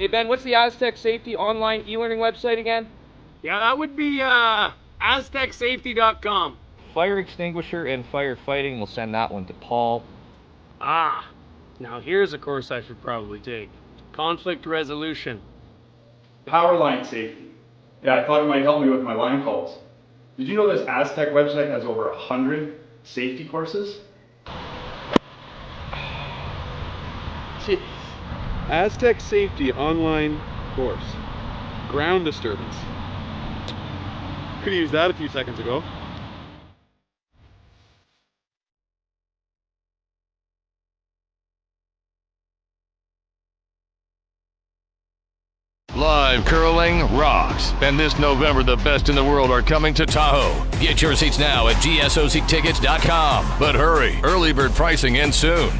Hey Ben, what's the Aztec Safety online e-learning website again? Yeah, that would be aztecsafety.com. Fire extinguisher and firefighting, we'll send that one to Paul. Ah, now here's a course I should probably take. Conflict resolution. Power line safety. Yeah, I thought it might help me with my line calls. Did you know this Aztec website has over 100 safety courses? Jeez. Aztec Safety online course. Ground disturbance. Could have used that a few seconds ago. Live curling rocks. And this November, the best in the world are coming to Tahoe. Get your seats now at gsoctickets.com. But hurry, early bird pricing ends soon.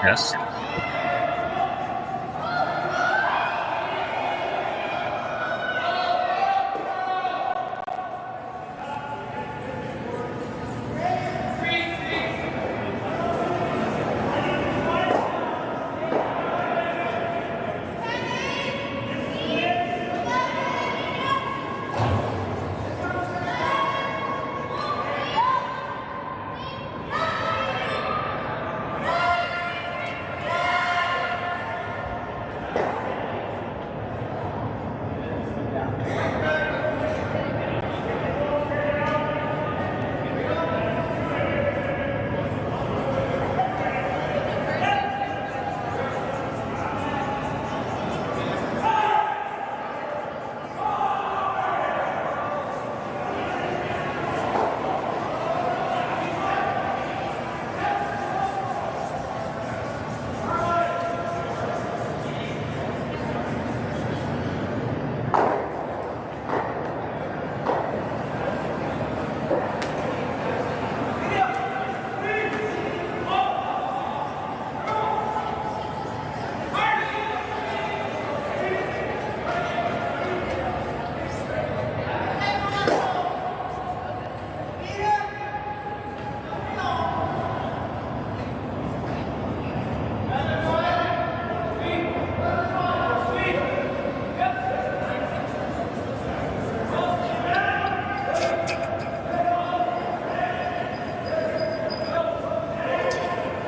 test.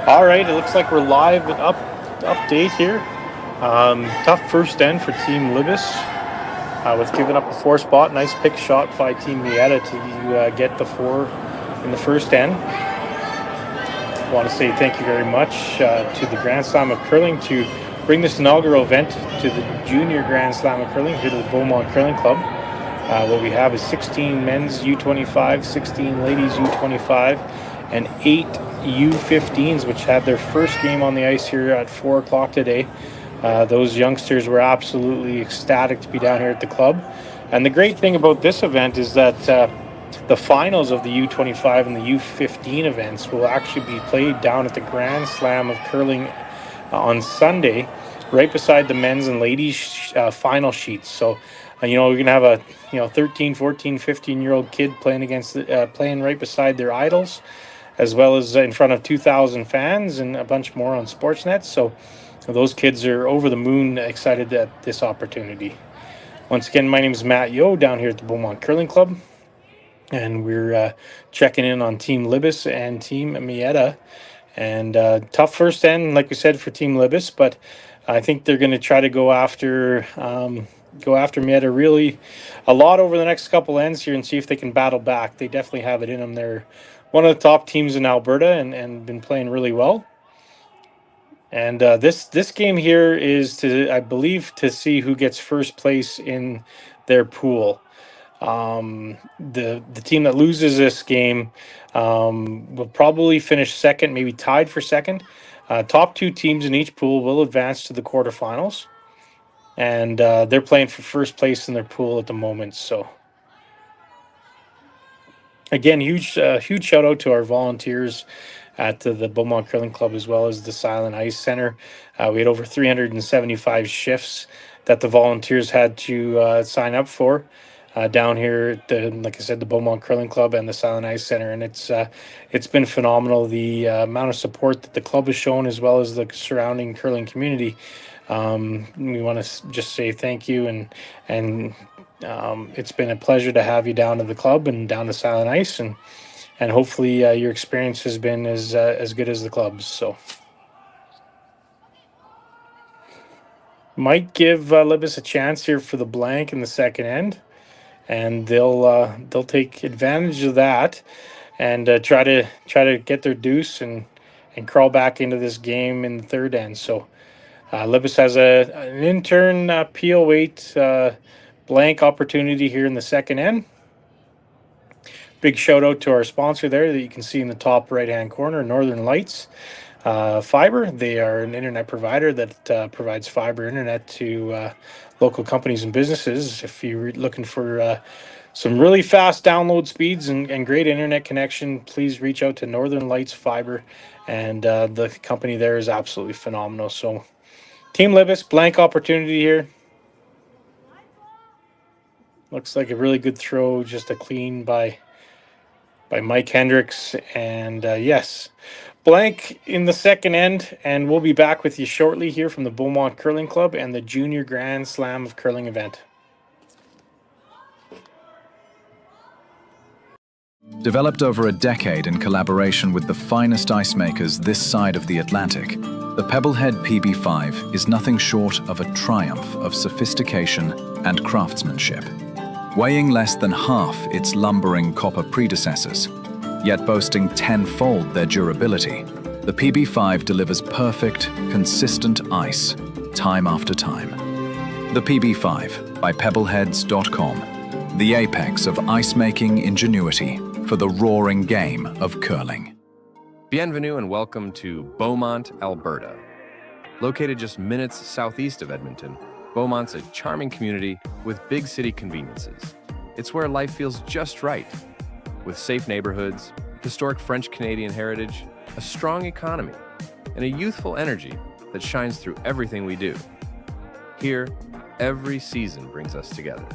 All right, it looks like we're live and update here. Tough first end for Team Libbus. With giving up a 4 spot. Nice pick shot by Team Maeda to get the 4 in the first end. I want to say thank you very much to the Grand Slam of Curling to bring this inaugural event to the Junior Grand Slam of Curling here to the Beaumont Curling Club. What we have is 16 men's U25, 16 ladies U25, and 8 U15s, which had their first game on the ice here at 4 o'clock today. Those youngsters were absolutely ecstatic to be down here at the club. And the great thing about this event is that the finals of the U25 and the U15 events will actually be played down at the Grand Slam of Curling on Sunday, right beside the men's and ladies final sheets. So, we're going to have a 13, 14, 15-year-old kid playing playing right beside their idols, as well as in front of 2,000 fans and a bunch more on Sportsnet. So those kids are over the moon excited at this opportunity. Once again, my name is Matt Yo down here at the Beaumont Curling Club, and we're checking in on Team Libbus and Team Maeda. And tough first end, like we said, for Team Libbus, but I think they're going to try to go after Maeda really a lot over the next couple ends here and see if they can battle back. They definitely have it in them. They're one of the top teams in Alberta and been playing really well. And this game here is I believe to see who gets first place in their pool. The team that loses this game will probably finish second, maybe tied for second. Top 2 teams in each pool will advance to the quarterfinals, and they're playing for first place in their pool at the moment. So again, huge shout out to our volunteers at the Beaumont Curling Club, as well as the Silent Ice Center. We had over 375 shifts that the volunteers had to sign up for down here at like I said, the Beaumont Curling Club and the Silent Ice Center, and it's been phenomenal. The amount of support that the club has shown, as well as the surrounding curling community. We want to just say thank you, and it's been a pleasure to have you down to the club and down to Silent Ice, and hopefully your experience has been as good as the club's. So might give Libbus a chance here for the blank in the second end, and they'll take advantage of that and try to get their deuce and crawl back into this game in the third end. So Libbus has an intern peel weight blank opportunity here in the second end. Big shout out to our sponsor there that you can see in the top right hand corner, Northern Lights Fiber. They are an internet provider that provides fiber internet to local companies and businesses. If you're looking for some really fast download speeds and great internet connection, please reach out to Northern Lights Fiber, and the company there is absolutely phenomenal. So Team Libbus, blank opportunity here. Looks like a really good throw, just a clean by Mike Hendricks, and yes, blank in the second end, and we'll be back with you shortly here from the Beaumont Curling Club and the Junior Grand Slam of Curling event. Developed over a decade in collaboration with the finest ice makers this side of the Atlantic, the Pebblehead PB5 is nothing short of a triumph of sophistication and craftsmanship. Weighing less than half its lumbering copper predecessors, yet boasting tenfold their durability, the PB5 delivers perfect, consistent ice, time after time. The PB5 by Pebbleheads.com, the apex of ice-making ingenuity for the roaring game of curling. Bienvenue and welcome to Beaumont, Alberta. Located just minutes southeast of Edmonton, Beaumont's a charming community with big city conveniences. It's where life feels just right, with safe neighborhoods, historic French-Canadian heritage, a strong economy, and a youthful energy that shines through everything we do. Here, every season brings us together,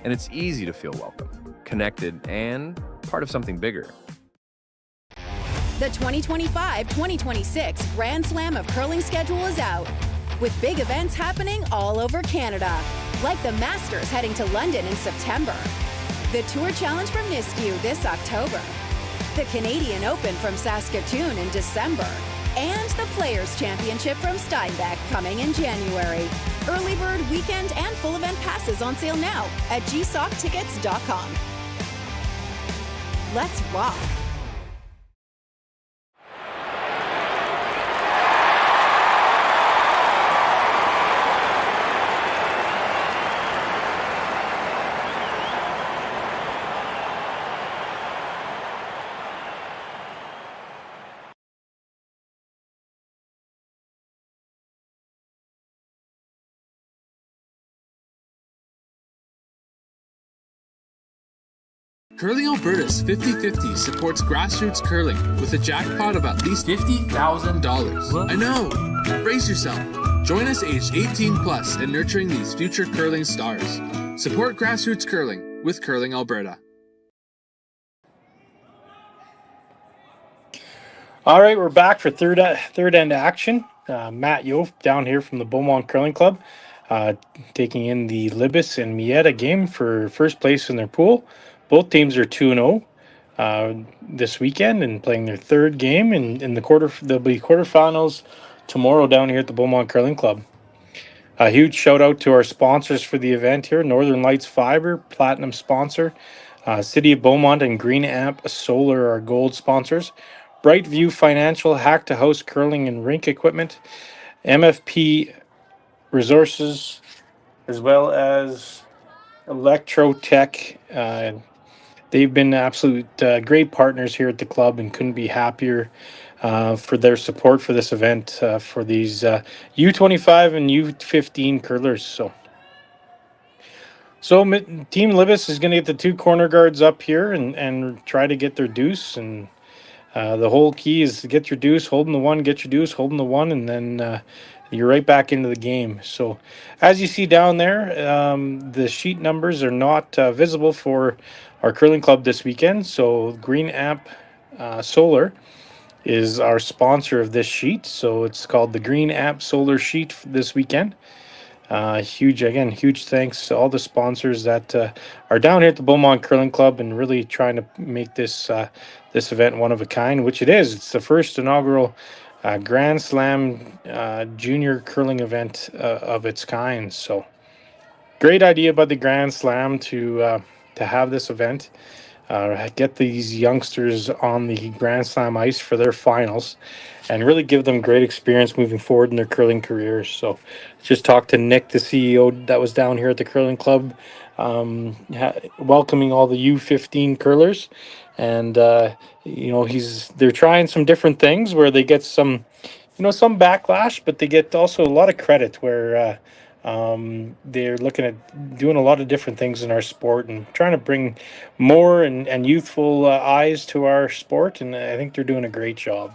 and it's easy to feel welcome, connected, and part of something bigger. The 2025-2026 Grand Slam of Curling schedule is out, with big events happening all over Canada, like the Masters heading to London in September, the Tour Challenge from Nisku this October, the Canadian Open from Saskatoon in December, and the Players' Championship from Steinbeck coming in January. Early bird weekend and full event passes on sale now at gsocktickets.com. Let's rock! Curling Alberta's 50-50 supports grassroots curling with a jackpot of at least $50,000. I know! Brace yourself. Join us aged 18 plus in nurturing these future curling stars. Support grassroots curling with Curling Alberta. All right, we're back for third end action. Matt Yof down here from the Beaumont Curling Club, taking in the Libbus and Maeda game for first place in their pool. Both teams are 2-0 this weekend and playing their third game in the there'll be quarterfinals tomorrow down here at the Beaumont Curling Club. A huge shout out to our sponsors for the event here: Northern Lights Fiber, platinum sponsor; City of Beaumont and Green Amp Solar are gold sponsors; Brightview Financial, Hack to House curling and rink equipment; MFP Resources, as well as Electrotech. They've been absolute great partners here at the club and couldn't be happier for their support for this event for these U25 and U15 curlers. So Team Libbus is going to get the two corner guards up here and try to get their deuce. And the whole key is to get your deuce, holding the one, get your deuce, holding the one, and then you're right back into the game. So as you see down there, the sheet numbers are not visible for our curling club this weekend. So Green Amp Solar is our sponsor of this sheet. So it's called the Green Amp Solar sheet this weekend. Huge thanks to all the sponsors that are down here at the Beaumont Curling Club and really trying to make this this event one of a kind, which it is. It's the first inaugural Grand Slam junior curling event of its kind. So great idea by the Grand Slam to have this event, get these youngsters on the Grand Slam ice for their finals, and really give them great experience moving forward in their curling careers. So just talked to Nick, the CEO that was down here at the curling club, welcoming all the U15 curlers. And they're trying some different things where they get some backlash, but they get also a lot of credit where They're looking at doing a lot of different things in our sport and trying to bring more and youthful eyes to our sport, and I think they're doing a great job.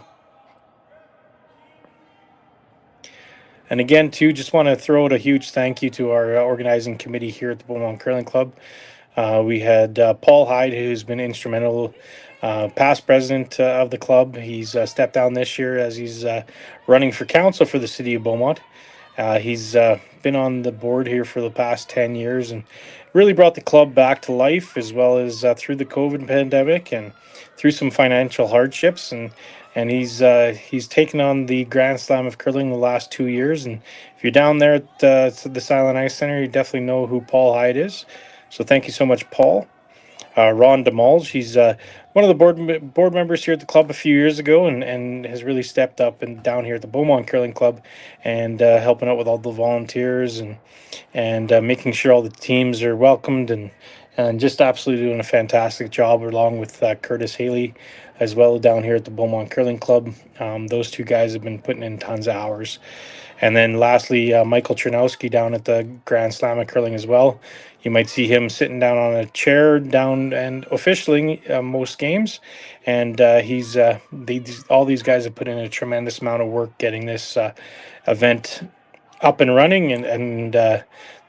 And again, too, just want to throw out a huge thank you to our organizing committee here at the Beaumont Curling Club. We had Paul Hyde, who's been instrumental, past president of the club. He's stepped down this year as he's running for council for the city of Beaumont. He's been on the board here for the past 10 years and really brought the club back to life, as well as through the COVID pandemic and through some financial hardships. And he's taken on the Grand Slam of curling the last 2 years. And if you're down there at the Silent Ice Center, you definitely know who Paul Hyde is. So thank you so much, Paul. Ron DeMalge, he's one of the board members here at the club a few years ago, and has really stepped up and down here at the Beaumont Curling Club and helping out with all the volunteers and making sure all the teams are welcomed and just absolutely doing a fantastic job, along with Curtis Haley as well down here at the Beaumont Curling Club. Those two guys have been putting in tons of hours. And then lastly, Michael Chernowski down at the Grand Slam of curling as well. You might see him sitting down on a chair down and officialing most games. And all these guys have put in a tremendous amount of work getting this event up and running. And the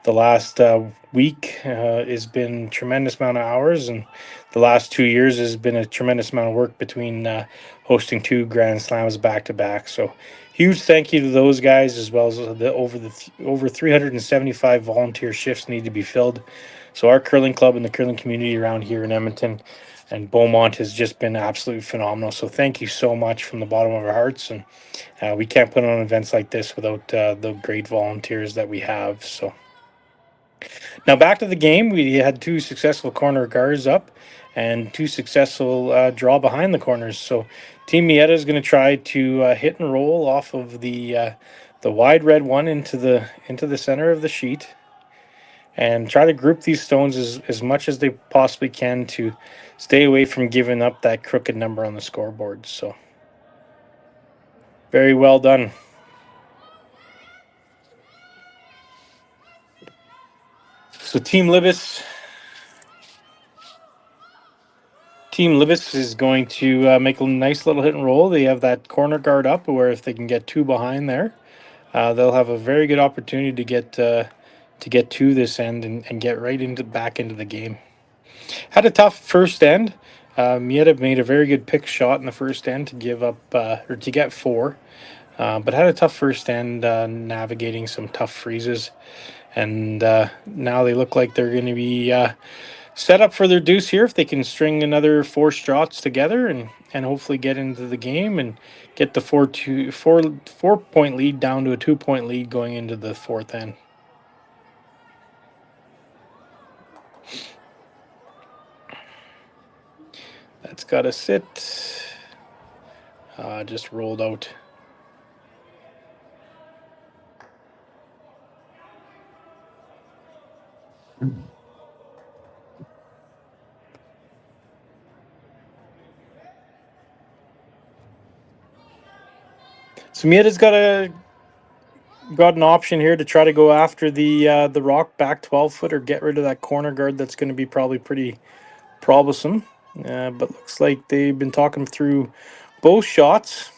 last week has been tremendous amount of hours. And the last 2 years has been a tremendous amount of work between hosting 2 Grand Slams back to back. So huge thank you to those guys, as well as over 375 volunteer shifts need to be filled. So our curling club and the curling community around here in Edmonton and Beaumont has just been absolutely phenomenal. So thank you so much from the bottom of our hearts. And we can't put on events like this without the great volunteers that we have. So now back to the game. We had 2 successful corner guards up and 2 successful draw behind the corners. So Team Maeda is going to try to hit and roll off of the wide red one into the center of the sheet, and try to group these stones as much as they possibly can to stay away from giving up that crooked number on the scoreboard. So very well done. So Team Libbus is going to make a nice little hit and roll. They have that corner guard up, where if they can get 2 behind there, they'll have a very good opportunity to get to this end and get right back into the game. Had a tough first end. Maeda made a very good pick shot in the first end to give up or to get 4, but had a tough first end navigating some tough freezes. And now they look like they're going to be set up for their deuce here if they can string another 4 shots together and hopefully get into the game and get the 4-point lead down to a 2-point lead going into the 4th end. That's got to sit. Just rolled out. So Maeda's got an option here to try to go after the rock back 12-foot or get rid of that corner guard that's going to be probably pretty troublesome. But looks like they've been talking through both shots.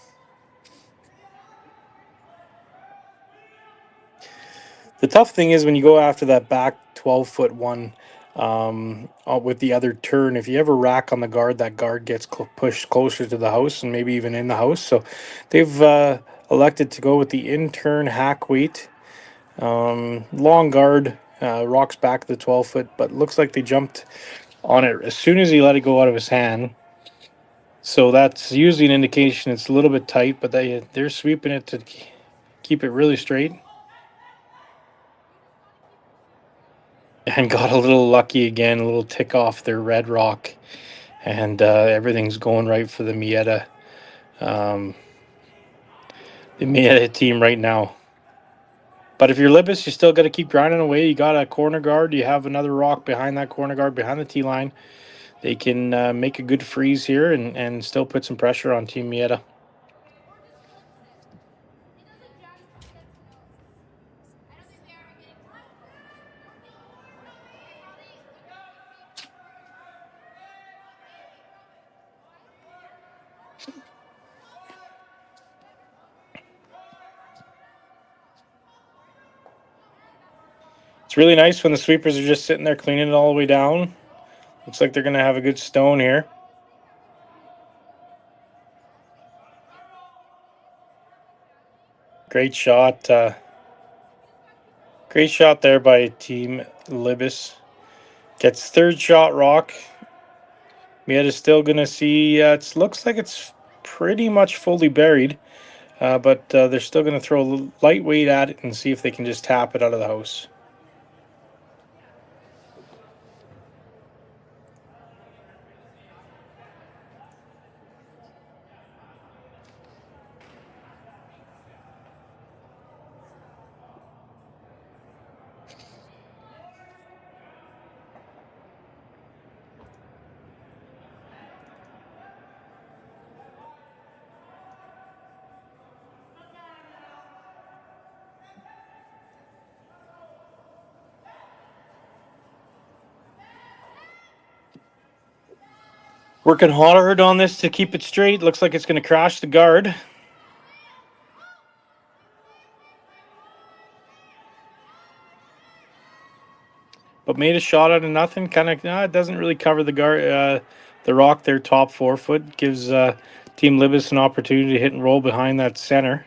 The tough thing is when you go after that back 12-foot one with the other turn, if you ever rack on the guard, that guard gets pushed closer to the house and maybe even in the house. So they've elected to go with the in-turn hack weight. Long guard, rocks back the 12-foot, but looks like they jumped on it as soon as he let it go out of his hand. So that's usually an indication it's a little bit tight, but they're sweeping it to keep it really straight. And got a little lucky again, a little tick off their red rock. And everything's going right for the Maeda team right now. But if you're Libbus, you still got to keep grinding away. You got a corner guard. You have another rock behind that corner guard, behind the T-line. They can make a good freeze here and still put some pressure on Team Maeda. It's really nice when the sweepers are just sitting there cleaning it all the way down. Looks like they're going to have a good stone here. Great shot. Great shot there by Team Libbus. Gets third shot rock. Maeda's still going to see, it looks like it's pretty much fully buried, but they're still going to throw a lightweight at it and see if they can just tap it out of the house. Working hard on this to keep it straight. Looks like it's going to crash the guard. But made a shot out of nothing. Kind of, it doesn't really cover the guard, the rock there, top 4 foot. Gives Team Libbus an opportunity to hit and roll behind that center.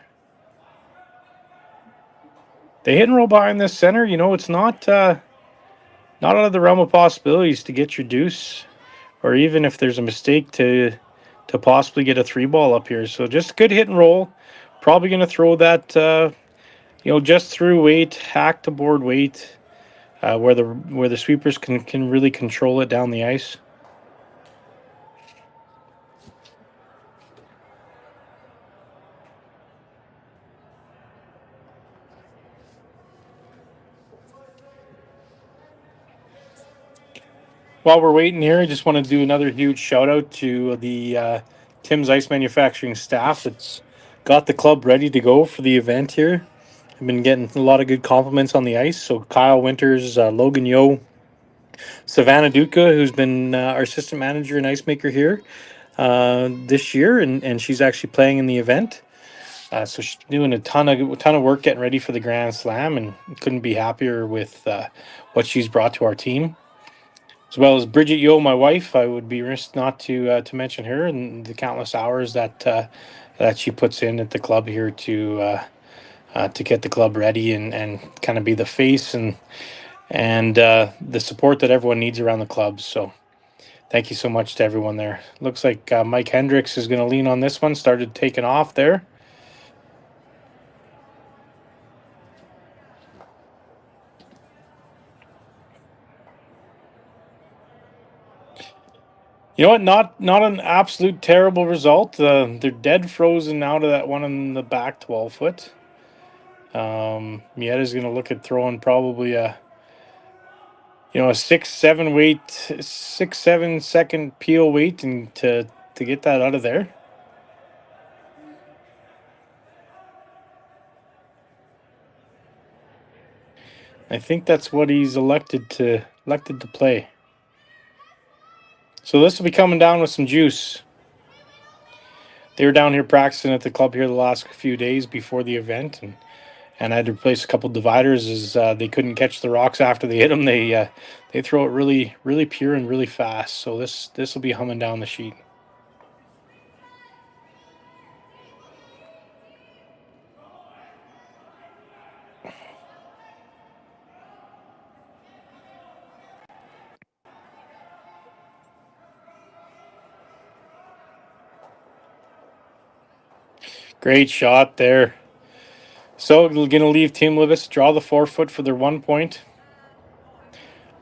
They hit and roll behind this center. You know, it's not out of the realm of possibilities to get your deuce, or even if there's a mistake to possibly get a 3-ball up here. So just good hit and roll. Probably going to throw that, just through weight, hack to board weight, where the sweepers can really control it down the ice. While we're waiting here, I just want to do another huge shout out to the Tim's Ice Manufacturing staff that's got the club ready to go for the event here. I've been getting a lot of good compliments on the ice. So Kyle Winters, Logan Yo, Savannah Duca, who's been our assistant manager and ice maker here this year, and she's actually playing in the event. So she's doing a ton of work getting ready for the Grand Slam, and couldn't be happier with what she's brought to our team. As well as Bridget Yo, my wife, I would be remiss not to mention her and the countless hours that she puts in at the club here to get the club ready and kind of be the face and the support that everyone needs around the club. So thank you so much to everyone there. Looks like Mike Hendricks is going to lean on this one. Started taking off there. You know what? Not an absolute terrible result. They're dead frozen out of that one in the back 12 foot. Maeda's going to look at throwing probably a 6-7 second peel weight and to get that out of there. I think that's what he's elected to play. So this will be coming down with some juice. They were down here practicing at the club here the last few days before the event, and I had to replace a couple dividers as they couldn't catch the rocks after they hit them. They throw it really, really pure and really fast. So this will be humming down the sheet. Great shot there. So we're going to leave Team Libbus draw the 4 foot for their 1 point,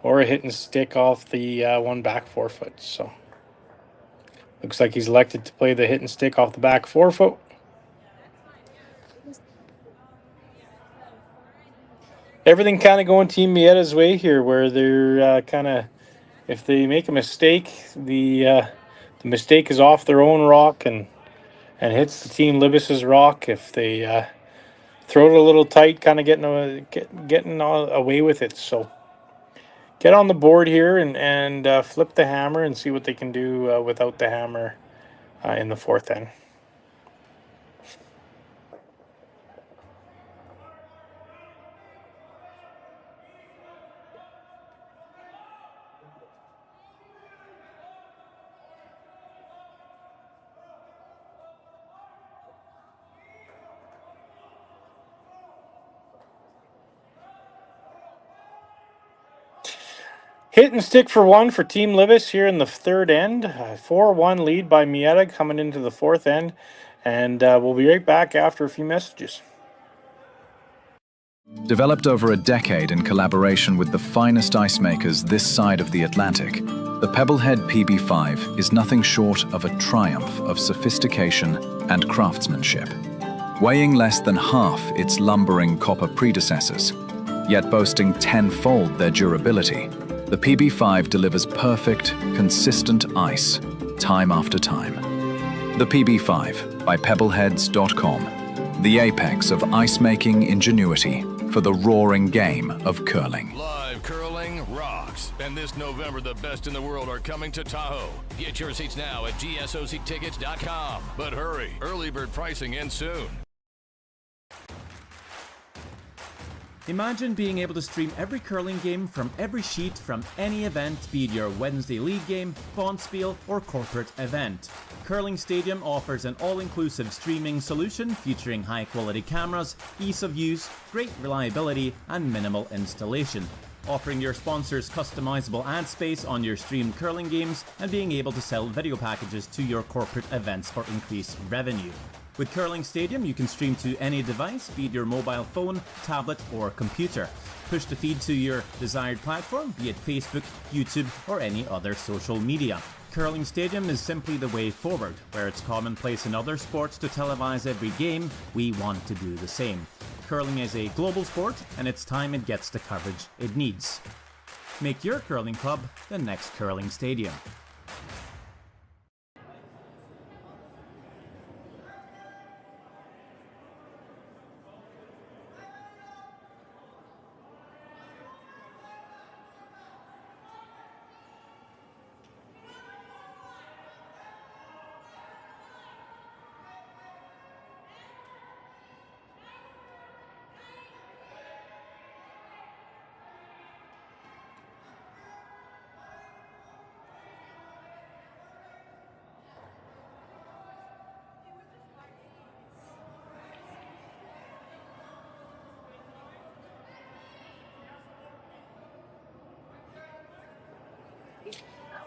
or a hit and stick off the one back 4 foot. So looks like he's elected to play the hit and stick off the back 4 foot. Everything kind of going Team Maeda's way here, where they're kind of, if they make a mistake, the mistake is off their own rock and hits the Team Libbus's rock. If they throw it a little tight, kind of getting away with it. So get on the board here and flip the hammer and see what they can do without the hammer in the fourth end. Hit and stick for one for Team Libbus here in the third end. 4-1 lead by Maeda coming into the fourth end. And we'll be right back after a few messages. Developed over a decade in collaboration with the finest ice makers this side of the Atlantic, the Pebblehead PB5 is nothing short of a triumph of sophistication and craftsmanship. Weighing less than half its lumbering copper predecessors, yet boasting tenfold their durability, the PB5 delivers perfect, consistent ice, time after time. The PB5 by Pebbleheads.com, the apex of ice-making ingenuity for the roaring game of curling. Live curling rocks. And this November, the best in the world are coming to Tahoe. Get your seats now at GSOCtickets.com. But hurry, early bird pricing ends soon. Imagine being able to stream every curling game from every sheet from any event, be it your Wednesday league game, bonspiel, or corporate event. Curling Stadium offers an all-inclusive streaming solution featuring high-quality cameras, ease of use, great reliability, and minimal installation. Offering your sponsors customizable ad space on your streamed curling games and being able to sell video packages to your corporate events for increased revenue. With Curling Stadium, you can stream to any device, be it your mobile phone, tablet, or computer. Push the feed to your desired platform, be it Facebook, YouTube, or any other social media. Curling Stadium is simply the way forward. Where it's commonplace in other sports to televise every game, we want to do the same. Curling is a global sport, and it's time it gets the coverage it needs. Make your curling club the next Curling Stadium.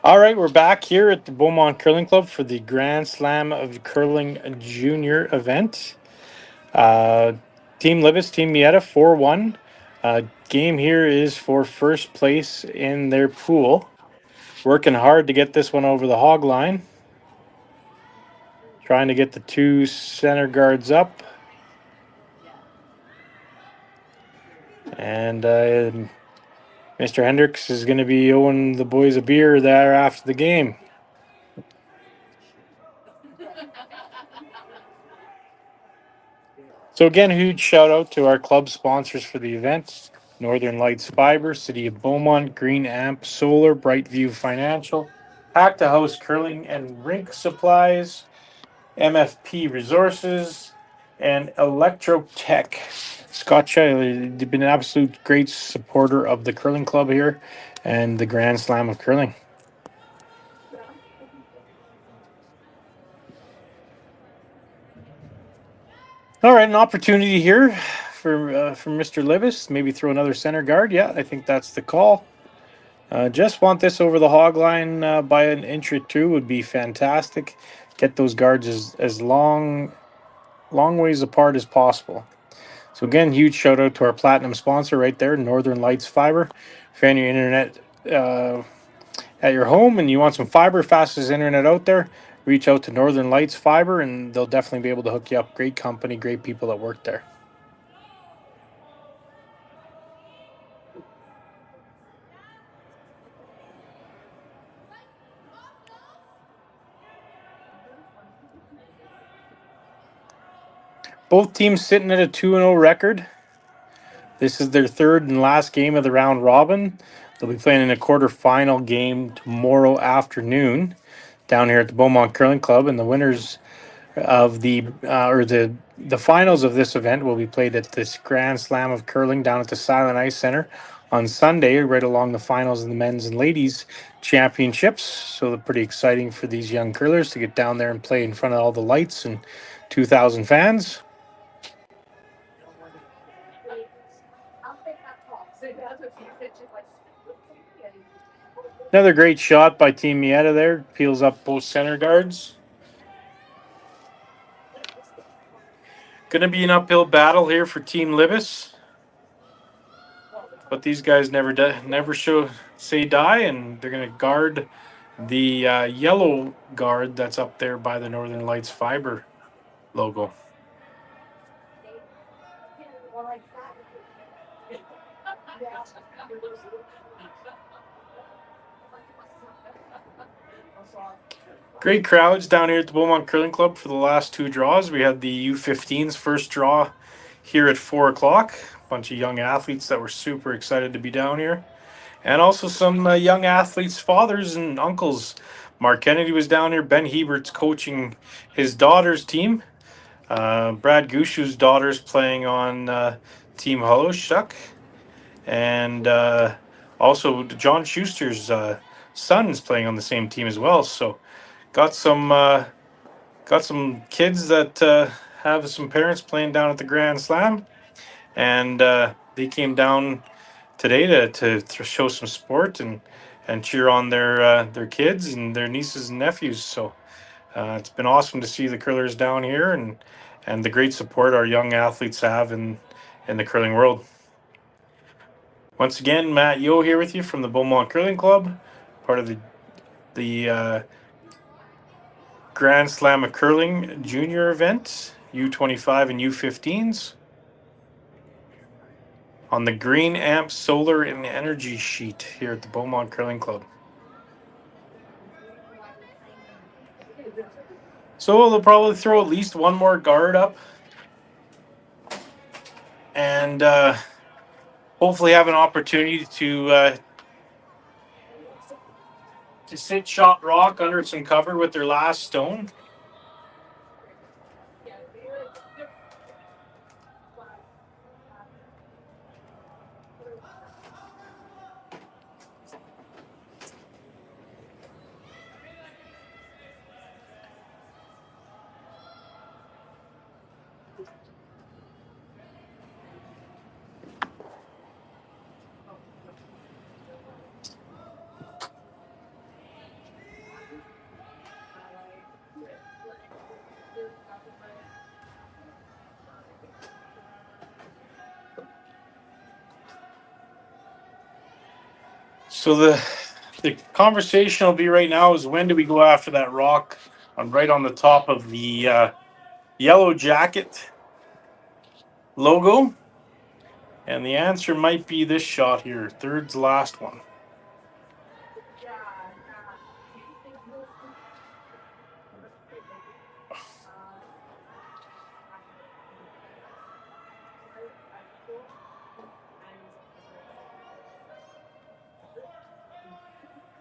All right, we're back here at the Beaumont Curling Club for the Grand Slam of Curling Junior event. Team Libbus, Team Maeda, 4-1. Game here is for first place in their pool. Working hard to get this one over the hog line. Trying to get the two center guards up. And Mr. Hendricks is going to be owing the boys a beer there after the game. So again, huge shout out to our club sponsors for the event. Northern Lights Fiber, City of Beaumont, Green Amp Solar, Brightview Financial, Hack to House Curling and Rink Supplies, MFP Resources, and Electrotech. Scott, you've been an absolute great supporter of the curling club here and the Grand Slam of Curling. All right, an opportunity here for Mr. Libbus. Maybe throw another center guard. Yeah, I think that's the call. Just want this over the hog line by an inch or two would be fantastic. Get those guards as long ways apart as possible. So again, huge shout out to our platinum sponsor right there, Northern Lights Fiber. If you're on your internet at your home and you want some fiber, fastest internet out there, reach out to Northern Lights Fiber and they'll definitely be able to hook you up. Great company, great people that work there. Both teams sitting at a 2-0 record. This is their third and last game of the round robin. They'll be playing in a quarterfinal game tomorrow afternoon. down here at the Beaumont Curling Club, and the winners of the finals of this event will be played at this Grand Slam of Curling down at the Silent Ice Center on Sunday, right along the finals of the men's and ladies championships. So they're pretty exciting for these young curlers to get down there and play in front of all the lights and 2,000 fans. Another great shot by Team Maeda there. Peels up both center guards. Going to be an uphill battle here for Team Libbus. But these guys never say die, and they're going to guard the yellow guard that's up there by the Northern Lights Fiber logo. Great crowds down here at the Beaumont Curling Club for the last two draws. We had the U15's first draw here at 4 o'clock. A bunch of young athletes that were super excited to be down here. And also some young athletes' fathers and uncles. Mark Kennedy was down here. Ben Hebert's coaching his daughter's team. Brad Gushu's daughter's playing on Team Holoshuck. And also John Schuster's son's playing on the same team as well. So got some kids that have some parents playing down at the Grand Slam. And they came down today to show some sport and cheer on their kids and their nieces and nephews. So it's been awesome to see the curlers down here and the great support our young athletes have in the curling world. Once again, Matt Yo here with you from the Beaumont Curling Club, part of the Grand Slam of Curling Junior event, U25 and U15s. On the Green Amp Solar and Energy sheet here at the Beaumont Curling Club. So they'll probably throw at least one more guard up. And hopefully have an opportunity to sit shot rock under some cover with their last stone. So the conversation will be right now is when do we go after that rock right on the top of the yellow jacket logo? And the answer might be this shot here, third's last one.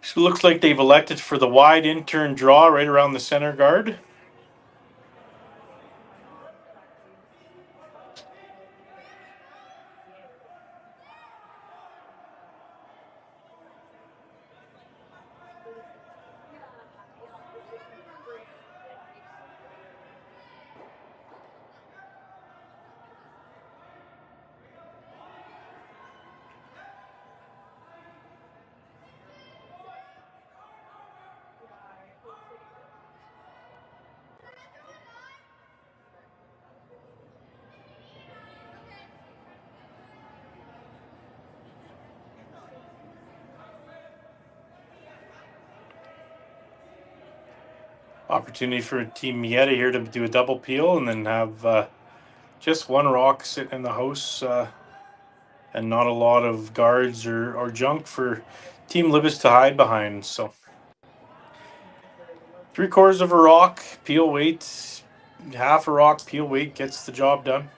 So it looks like they've elected for the wide intern draw right around the center guard. Opportunity for Team Maeda here to do a double peel and then have just one rock sitting in the house and not a lot of guards or junk for Team Libbus to hide behind. So 3/4 of a rock, peel weight, half a rock, peel weight gets the job done.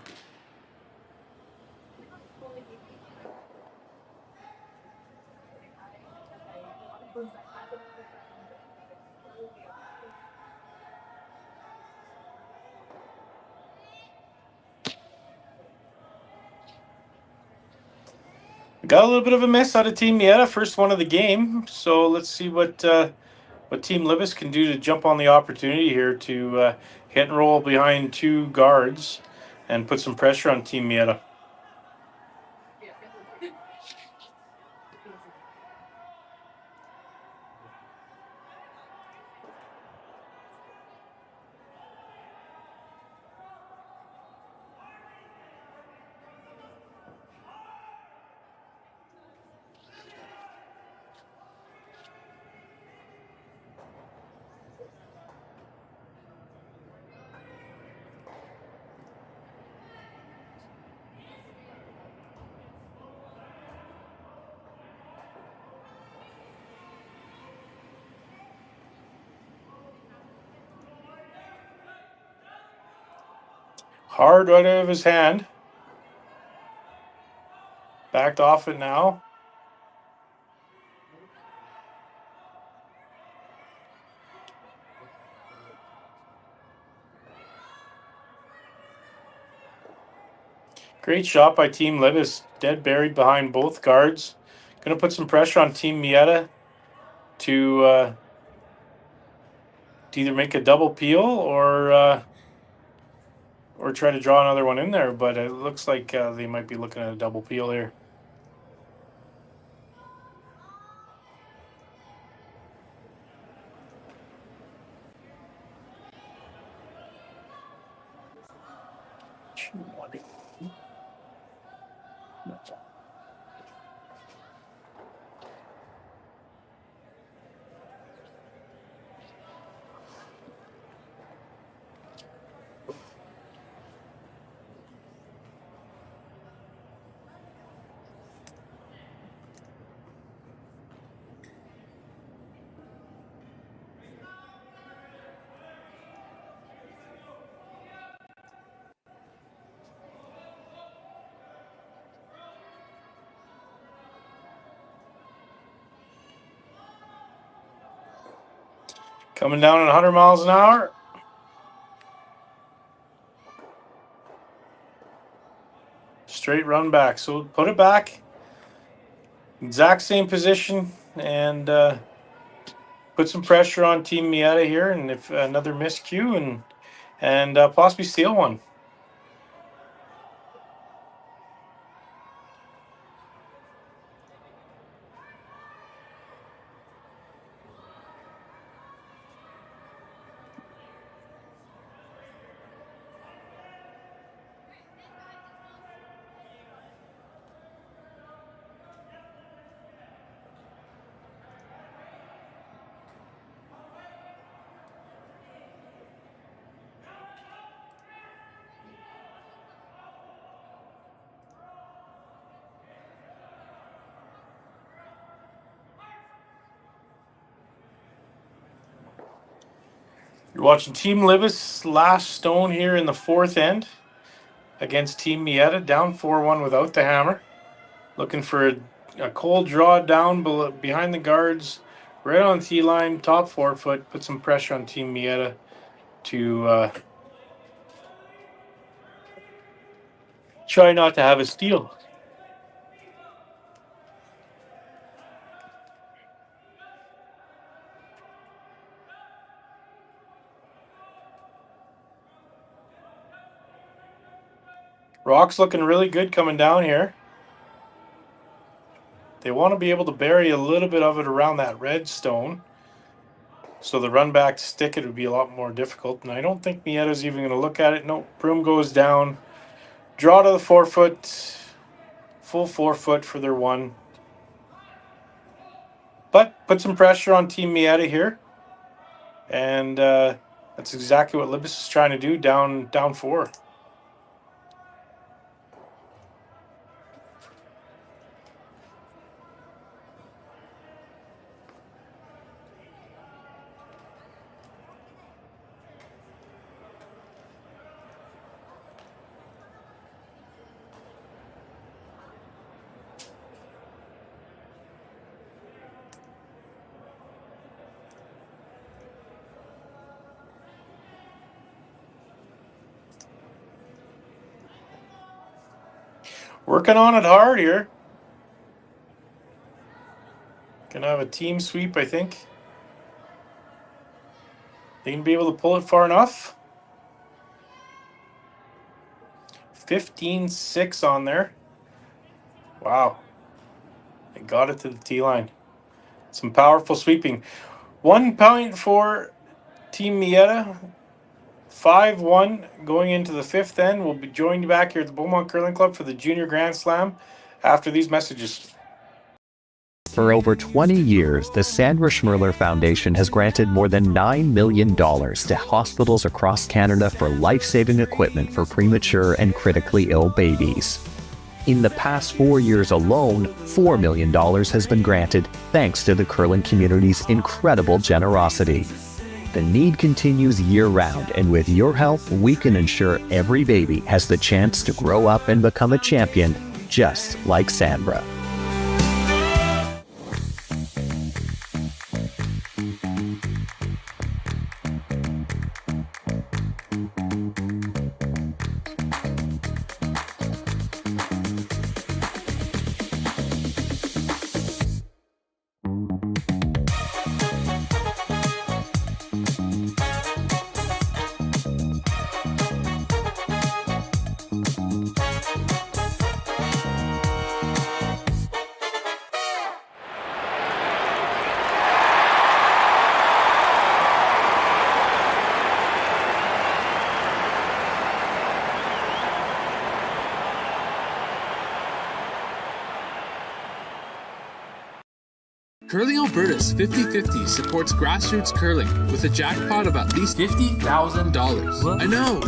Got a little bit of a miss out of Team Maeda, first one of the game. So let's see what Team Libbus can do to jump on the opportunity here to hit and roll behind two guards and put some pressure on Team Maeda. Hard right out of his hand. Backed off it now. Great shot by Team Libbus. Dead buried behind both guards. Going to put some pressure on Team Maeda to either make a double peel or try to draw another one in there. But it looks like they might be looking at a double peel here. Coming down at 100 miles an hour. Straight run back. So put it back. Exact same position and put some pressure on Team Maeda here. And if another miscue and possibly steal one. You're watching Team Libbus last stone here in the fourth end against Team Maeda, down 4-1 without the hammer. Looking for a cold draw down behind the guards, right on the tee line, top 4 foot. Put some pressure on Team Maeda to try not to have a steal. Rock's looking really good coming down here. They want to be able to bury a little bit of it around that red stone. So the run back to stick it would be a lot more difficult. And I don't think Maeda's even going to look at it. No, broom goes down. Draw to the 4 foot. Full 4 foot for their one. But put some pressure on Team Maeda here. And that's exactly what Libbus is trying to do, down 4. Working on it hard here. Gonna have a team sweep, I think. They can be able to pull it far enough. 15-6 on there. Wow. They got it to the T line. Some powerful sweeping. 1 point for Team Maeda. 5-1 going into the fifth end. We'll be joined back here at the Beaumont Curling Club for the Junior Grand Slam after these messages. For over 20 years, the Sandra Schmirler Foundation has granted more than $9 million to hospitals across Canada for life-saving equipment for premature and critically ill babies. In the past 4 years alone, $4 million has been granted thanks to the curling community's incredible generosity. The need continues year-round, and with your help, we can ensure every baby has the chance to grow up and become a champion, just like Sandra. Curling Alberta's 50/50 supports grassroots curling with a jackpot of at least $50,000. I know!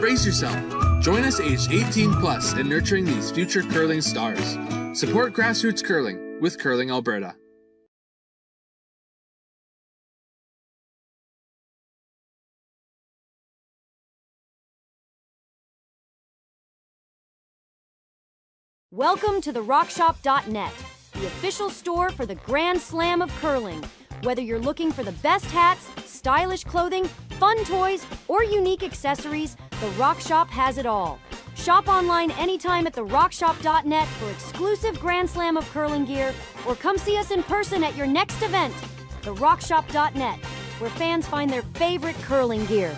Brace yourself. Join us aged 18 plus in nurturing these future curling stars. Support grassroots curling with Curling Alberta. Welcome to the RockShop.net, the official store for the Grand Slam of curling. Whether you're looking for the best hats, stylish clothing, fun toys, or unique accessories, the Rock Shop has it all. Shop online anytime at therockshop.net for exclusive Grand Slam of curling gear, or come see us in person at your next event. TheRockShop.net, where fans find their favorite curling gear.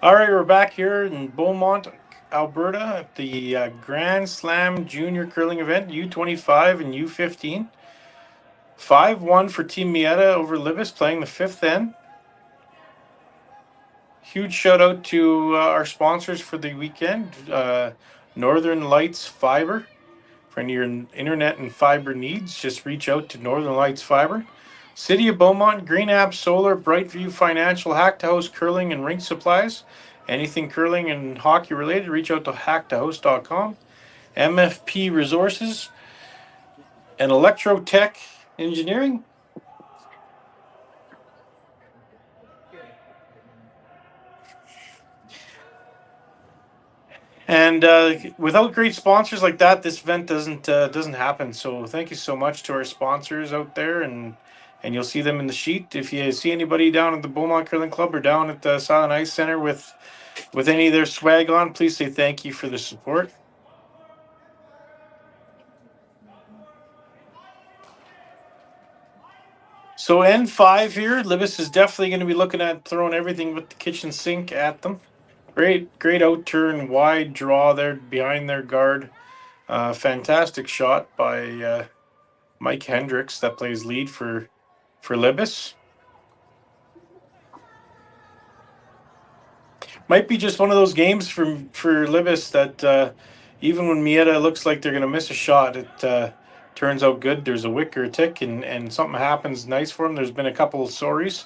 All right, we're back here in Beaumont, Alberta at the Grand Slam Junior Curling event, U25 and U15. 5-1 for Team Maeda over Libbus, playing the fifth end. Huge shout out to our sponsors for the weekend, Northern Lights Fiber. For any of your internet and fiber needs, just reach out to Northern Lights Fiber. City of Beaumont, Green App Solar, Brightview Financial, Hack to House Curling and Rink Supplies. Anything curling and hockey related, reach out to hacktohouse.com. MFP Resources and Electrotech Engineering. And without great sponsors like that, this event doesn't happen. So thank you so much to our sponsors out there, and you'll see them in the sheet. If you see anybody down at the Beaumont Curling Club or down at the Silent Ice Center with any of their swag on, please say thank you for the support. So N5 here, Libbus is definitely going to be looking at throwing everything with the kitchen sink at them. Great out turn, wide draw there behind their guard. Fantastic shot by Mike Hendricks that plays lead for Libbus. Might be just one of those games for Libbus that even when Maeda looks like they're going to miss a shot, it turns out good. There's a wick or a tick, and something happens nice for them. There's been a couple of sorries.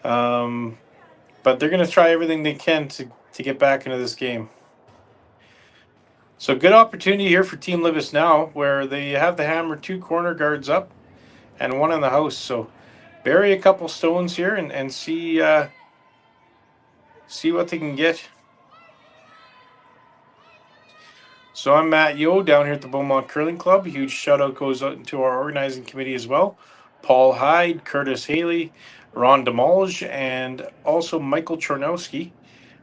But they're going to try everything they can to get back into this game. So good opportunity here for Team Libbus now, where they have the hammer 2 corner guards up and 1 in the house. So bury a couple stones here and see what they can get. So I'm Matt Yo down here at the Beaumont Curling Club. A huge shout out goes out to our organizing committee as well. Paul Hyde, Curtis Haley, Ron DeMolge, and also Michael Chornowski.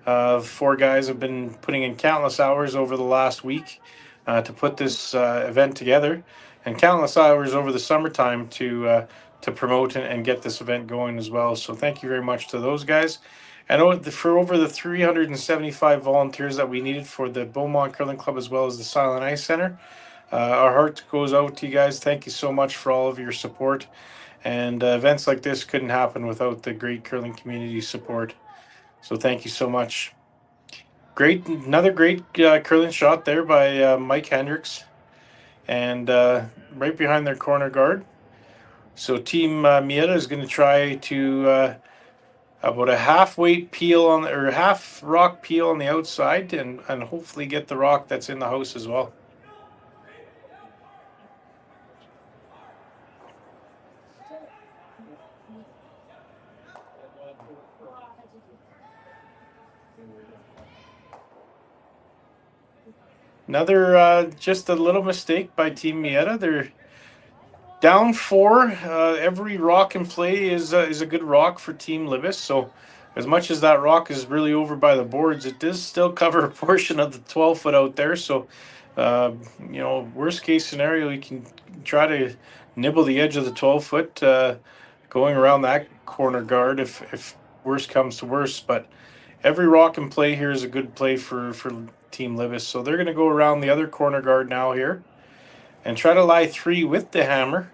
4 guys have been putting in countless hours over the last week to put this event together, and countless hours over the summertime to promote and get this event going as well. So thank you very much to those guys. And for over the 375 volunteers that we needed for the Beaumont Curling Club as well as the Silent Ice Center, our heart goes out to you guys. Thank you so much for all of your support. And events like this couldn't happen without the great curling community support. So thank you so much. Another great curling shot there by Mike Hendricks, and right behind their corner guard. So Team Maeda is going to try to about a half weight peel or half rock peel on the outside, and hopefully get the rock that's in the house as well. Another just a little mistake by Team Maeda. They're down 4. Every rock in play is a good rock for Team Libbus. So as much as that rock is really over by the boards, it does still cover a portion of the 12-foot out there. So, worst case scenario, you can try to nibble the edge of the 12-foot going around that corner guard if worst comes to worst. But every rock in play here is a good play for Team Libbus. So they're going to go around the other corner guard now here and try to lie 3 with the hammer.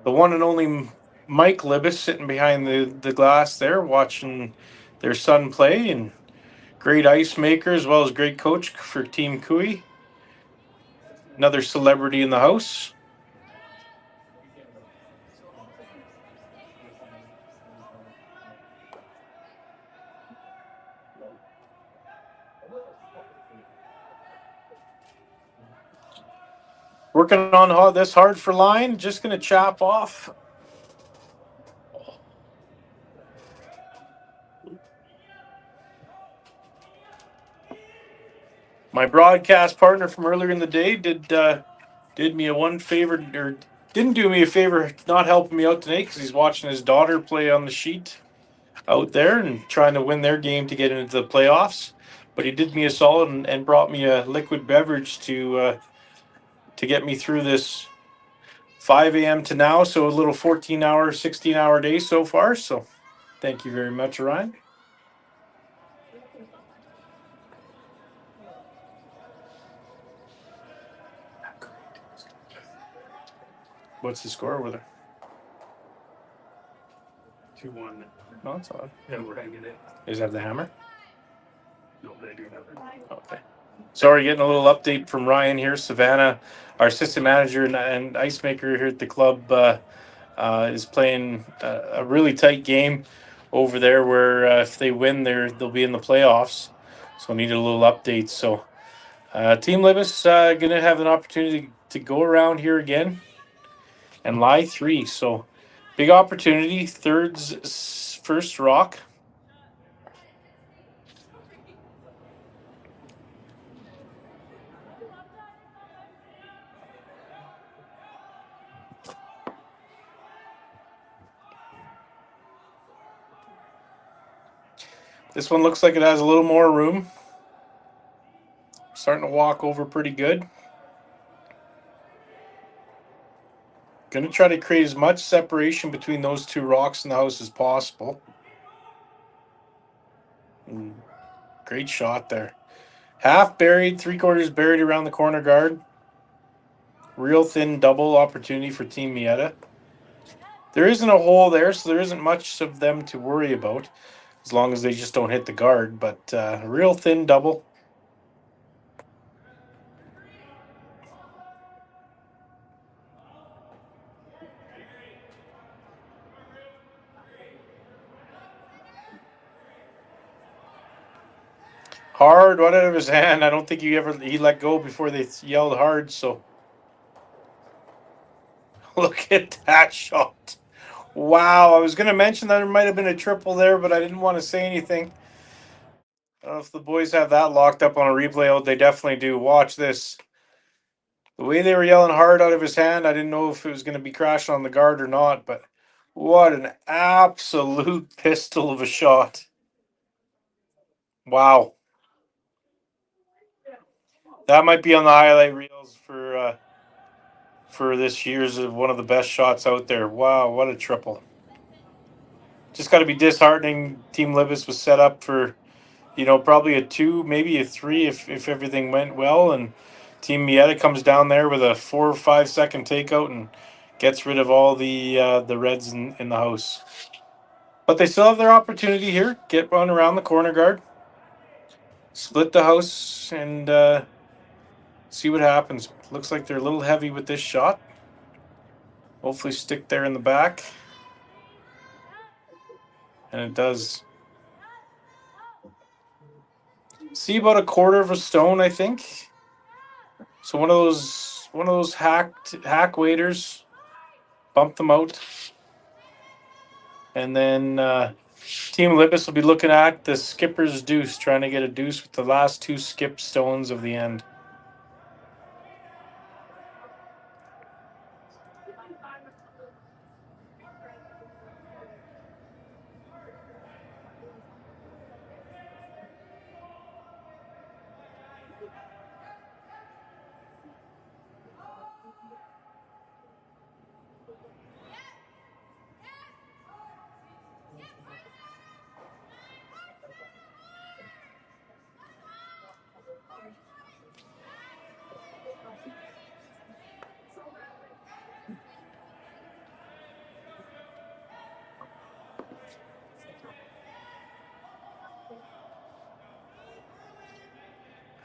The one and only Mike Libbus sitting behind the glass there watching their son play, and great ice maker as well as great coach for Team Kui. Another celebrity in the house. Working on this hard for line, just going to chop off. My broadcast partner from earlier in the day did me a favor, or didn't do me a favor not helping me out tonight, because he's watching his daughter play on the sheet out there and trying to win their game to get into the playoffs. But he did me a solid and brought me a liquid beverage to get me through this 5 a.m. to now. So a little 14-hour, 16-hour day so far. So thank you very much, Ryan. What's the score with her? 2-1. No, it's odd. Yeah, we're hanging it. Does it have the hammer? No, they do nothing. Okay. Sorry, getting a little update from Ryan here. Savannah, our assistant manager and ice maker here at the club, is playing a really tight game over there where if they win, they'll be in the playoffs. So need a little update. So Team Libbus going to have an opportunity to go around here again and lie 3. So big opportunity. Third's first rock. This one looks like it has a little more room. Starting to walk over pretty good. Going to try to create as much separation between those 2 rocks in the house as possible. Great shot there. Half buried, 3/4 buried around the corner guard. Real thin double opportunity for Team Maeda. There isn't a hole there, so there isn't much of them to worry about, as long as they just don't hit the guard. But real thin double. Hard, right out of his hand. I don't think he let go before they yelled hard. So look at that shot. Wow, I was going to mention that there might have been a triple there, but I didn't want to say anything. I don't know if the boys have that locked up on a replay. Oh, they definitely do. Watch this. The way they were yelling hard out of his hand, I didn't know if it was going to be crashing on the guard or not, but what an absolute pistol of a shot. Wow. That might be on the highlight reels for this year's one of the best shots out there. Wow, what a triple. Just got to be disheartening. Team Libbus was set up for, probably a 2, maybe a 3 if everything went well. And Team Maeda comes down there with a 4 or 5 second takeout and gets rid of all the Reds in the house. But they still have their opportunity here. Get run around the corner guard, split the house, and see what happens. Looks like they're a little heavy with this shot. Hopefully stick there in the back. And it does. See about a quarter of a stone, I think. So one of those hack waiters, bump them out. And then Team Libbus will be looking at the skipper's deuce, trying to get a deuce with the last 2 skip stones of the end.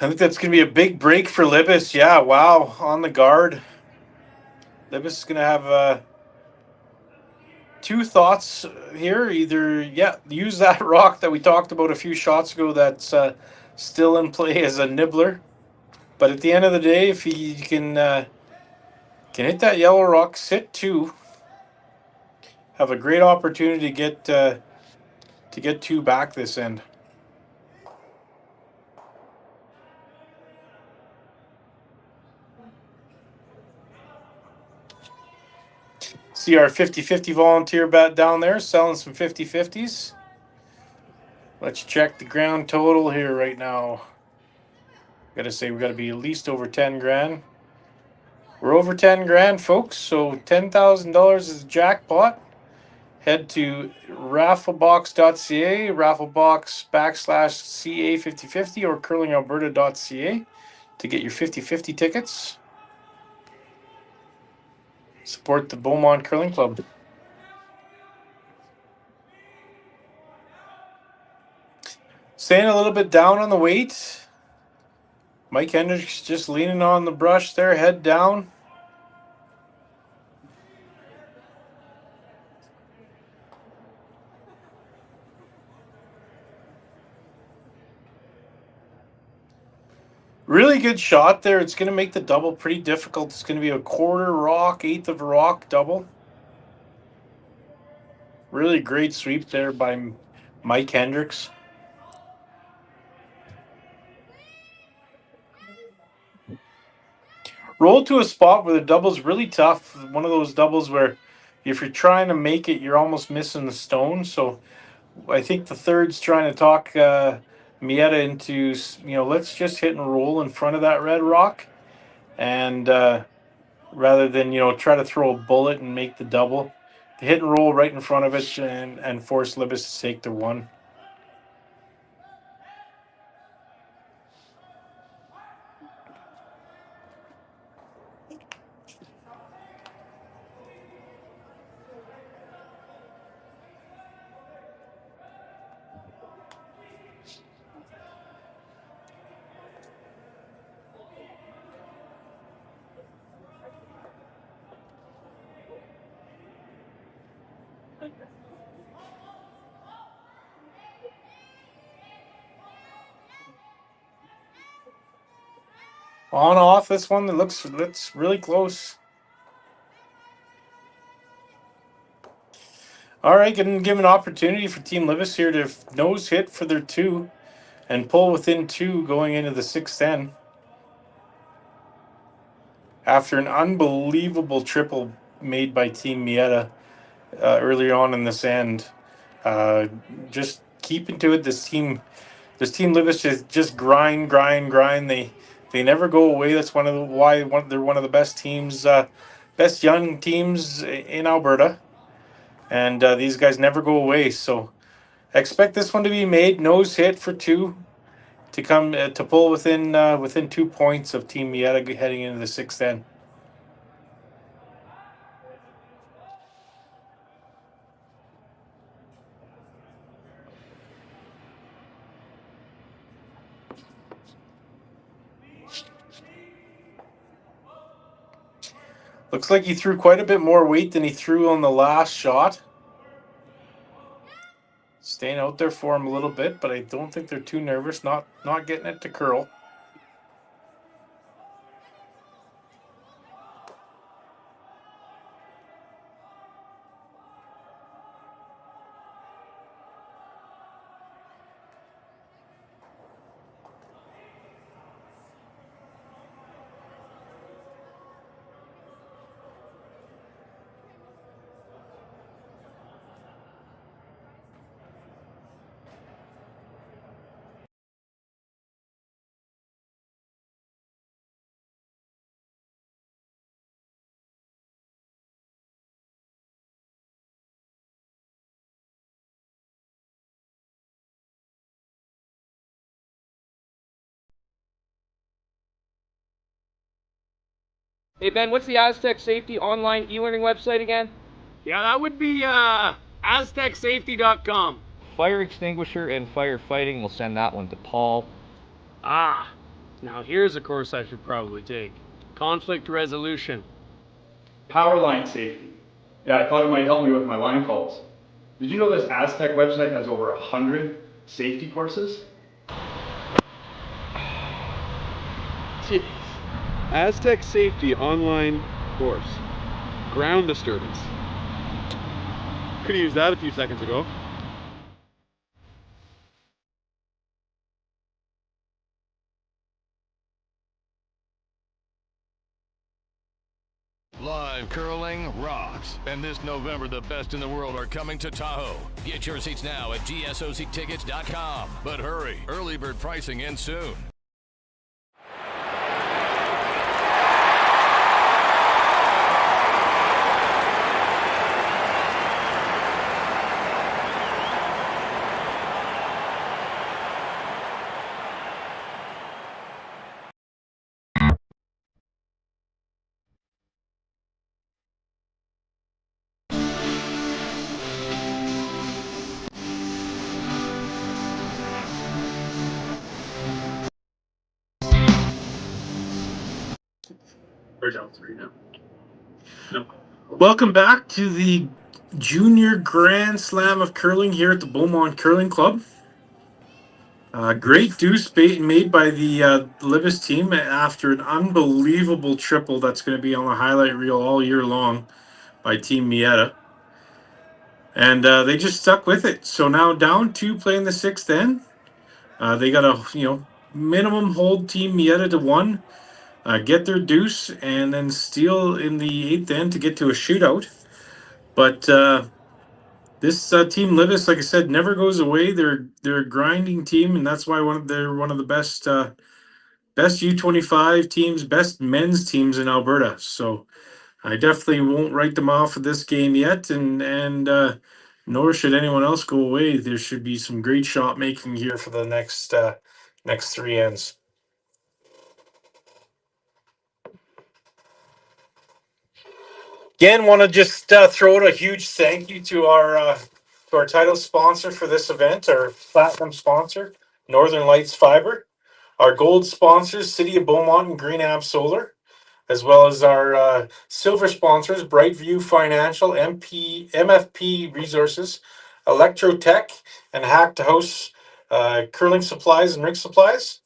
I think that's going to be a big break for Libbus. Yeah, wow, on the guard. Libbus is going to have 2 thoughts here. Either, use that rock that we talked about a few shots ago that's still in play as a nibbler. But at the end of the day, if he can hit that yellow rock, sit 2, have a great opportunity to get 2 back this end. See our 50-50 volunteer bet down there selling some 50-50s. Let's check the ground total here right now. Gotta say we gotta be at least over 10 grand. We're over 10 grand, folks, so $10,000 is a jackpot. Head to rafflebox.ca, rafflebox/CA5050 or curlingalberta.ca to get your 50-50 tickets. Support the Beaumont Curling Club. Staying a little bit down on the weight. Mike Hendricks just leaning on the brush there, head down. Really good shot there. It's going to make the double pretty difficult. It's going to be a quarter rock, 1/8 of a rock double. Really great sweep there by Mike Hendricks. Roll to a spot where the double's really tough. One of those doubles where if you're trying to make it, you're almost missing the stone. So I think the third's trying to talk Maeda into, let's just hit and roll in front of that red rock. And rather than, try to throw a bullet and make the double, hit and roll right in front of it and force Libbus to take the 1. On off this one, that looks really close. All right, gonna give an opportunity for Team Libbus here to nose hit for their 2 and pull within 2 going into the 6th end. After an unbelievable triple made by Team Maeda early on in this end. Just keeping to it. This team Libbus just grind. They They never go away. That's they're one of the best teams, best young teams in Alberta. And these guys never go away. So expect this one to be made. Nose hit for 2 to come to pull within 2 points of Team Maeda heading into the 6th end. Looks like he threw quite a bit more weight than he threw on the last shot. Staying out there for him a little bit, but I don't think they're too nervous. Not getting it to curl. Hey Ben, what's the Aztec Safety online e-learning website again? Yeah, that would be aztecsafety.com. Fire extinguisher and firefighting, we'll send that one to Paul. Ah, now here's a course I should probably take. Conflict resolution. Power line safety. Yeah, I thought it might help me with my line calls. Did you know this Aztec website has over 100 safety courses? Jeez. Aztec Safety online course. Ground disturbance. Could have used that a few seconds ago. Live curling rocks. And this November, the best in the world are coming to Tahoe. Get your seats now at GSOCtickets.com. But hurry, early bird pricing ends soon. We're down 3 now. No. Welcome back to the Junior Grand Slam of Curling here at the Beaumont Curling Club. Great deuce made by the Libbus team after an unbelievable triple that's going to be on the highlight reel all year long by Team Maeda. And they just stuck with it. So now down 2 playing the 6th end. They got a minimum hold Team Maeda to 1. Get their deuce and then steal in the 8th end to get to a shootout. But this team Libbus, like I said, never goes away. They're a grinding team, and that's why they're one of the best U25 teams, best men's teams in Alberta. So I definitely won't write them off of this game yet, and nor should anyone else go away. There should be some great shot making here for the next 3 ends. Again, want to just throw out a huge thank you to our title sponsor for this event, our platinum sponsor, Northern Lights Fiber, our gold sponsors, City of Beaumont and Green Ab Solar, as well as our silver sponsors, Brightview Financial, MFP Resources, Electrotech, and Hack to House Curling Supplies and Rink Supplies.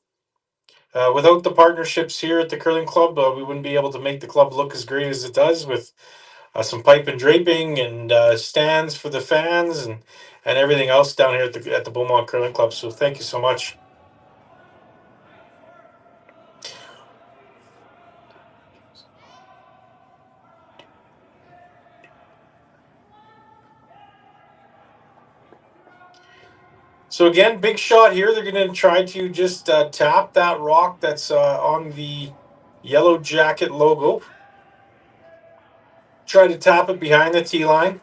Without the partnerships here at the Curling Club, we wouldn't be able to make the club look as great as it does with some pipe and draping and stands for the fans and everything else down here at the Beaumont Curling Club. So thank you so much. So again, big shot here. They're going to try to just tap that rock that's on the Yellow Jacket logo. Try to tap it behind the tee line.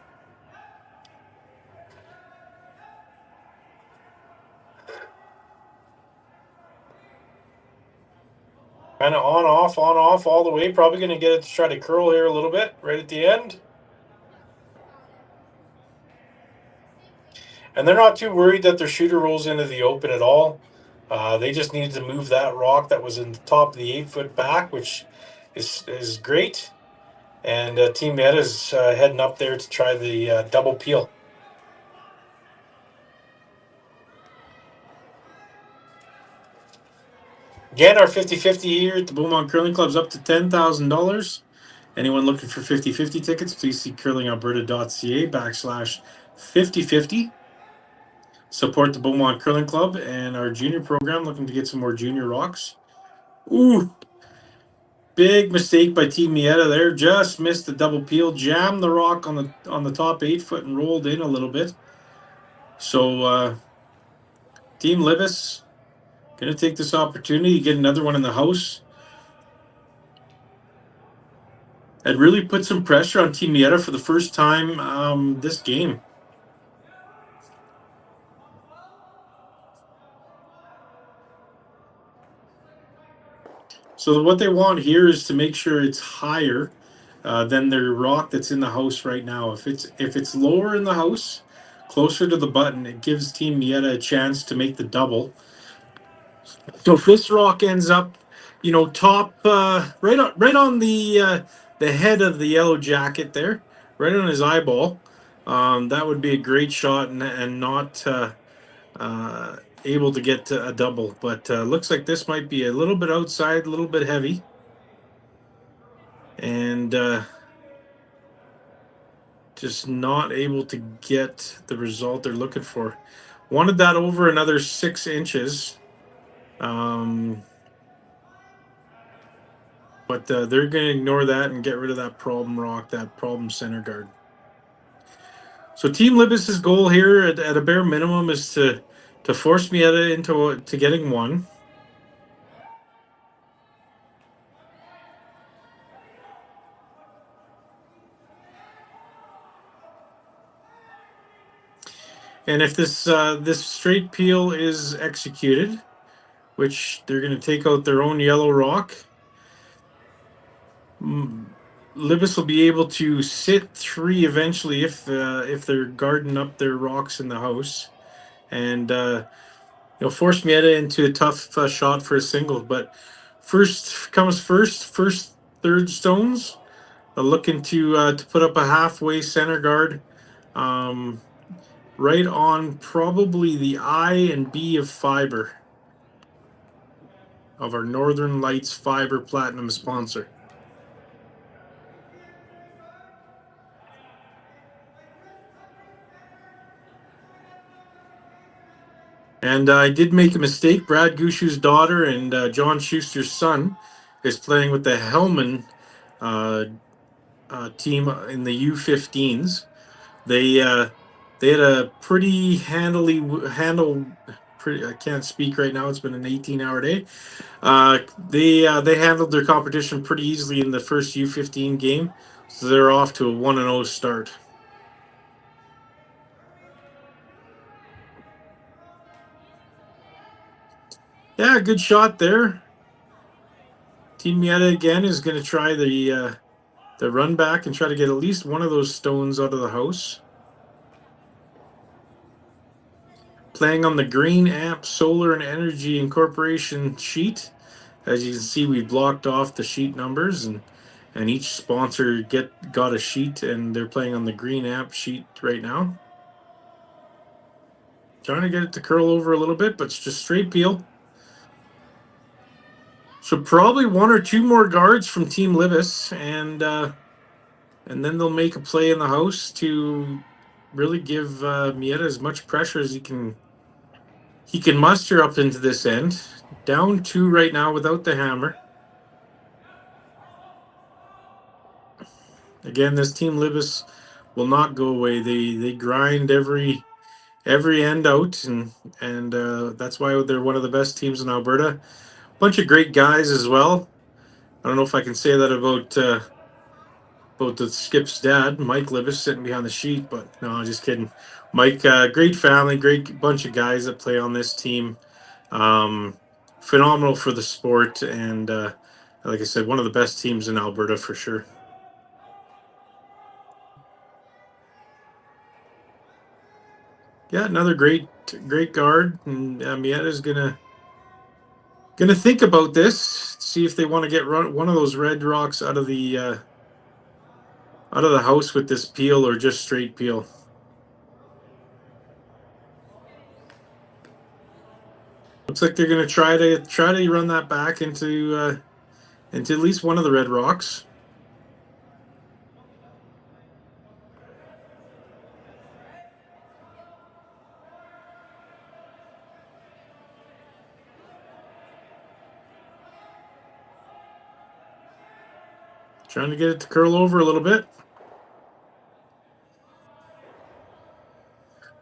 Kind of on, off, all the way. Probably going to get it to try to curl here a little bit right at the end. And they're not too worried that their shooter rolls into the open at all. They just needed to move that rock that was in the top of the 8-foot back, which is great. And Team Maeda's heading up there to try the double peel. Again, our 50-50 here at the Beaumont Curling Club is up to $10,000. Anyone looking for 50-50 tickets, please see curlingalberta.ca/50-50. Support the Beaumont Curling Club and our junior program, looking to get some more junior rocks. Ooh, big mistake by Team Maeda there. Just missed the double peel, jammed the rock on the top 8-foot and rolled in a little bit. So Team Libbus going to take this opportunity to get another one in the house. It really put some pressure on Team Maeda for the first time this game. So what they want here is to make sure it's higher than their rock that's in the house right now. If it's lower in the house, closer to the button, it gives Team Maeda a chance to make the double. So if this rock ends up, top right on the head of the Yellow Jacket there, right on his eyeball, that would be a great shot and not able to get a double. But looks like this might be a little bit outside, a little bit heavy, and just not able to get the result they're looking for. Wanted that over another 6 inches. But they're going to ignore that and get rid of that problem rock, that problem center guard. So Team Libbus's goal here at a bare minimum is to force Maeda into getting one. And if this straight peel is executed, which they're going to take out their own yellow rock, Libbus will be able to sit 3 eventually if they're guarding up their rocks in the house, and force Maeda into a tough shot for a single. But first comes first third stones. They're looking to put up a halfway center guard, right on probably the I and B of fiber of our Northern Lights Fiber Platinum sponsor. And I did make a mistake. Brad Gushu's daughter and John Schuster's son is playing with the Hellman team in the U15s. They had a pretty I can't speak right now. It's been an 18-hour day. They handled their competition pretty easily in the first U15 game, so they're off to a 1-0 start. Yeah, good shot there. Team Maeda again is going to try the run back and try to get at least one of those stones out of the house. Playing on the Green Amp Solar and Energy Incorporation sheet. As you can see, we blocked off the sheet numbers, and each sponsor got a sheet, and they're playing on the Green Amp sheet right now. Trying to get it to curl over a little bit, but it's just straight peel. So probably 1 or 2 more guards from Team Libbus, and then they'll make a play in the house to really give Maeda as much pressure as he can muster up into this end. Down 2 right now without the hammer. Again, this Team Libbus will not go away. They grind every every end out, and that's why they're one of the best teams in Alberta. Bunch of great guys as well. I don't know if I can say that about the Skip's dad, Mike Libbus, sitting behind the sheet, but no, I'm just kidding. Mike, great family, great bunch of guys that play on this team. Phenomenal for the sport, and like I said, one of the best teams in Alberta for sure. Yeah, another great guard, and Maeda's gonna think about this, see if they want to get one of those red rocks out of the house with this peel or just straight peel. Looks like they're gonna try to run that back into at least one of the red rocks. Trying to get it to curl over a little bit.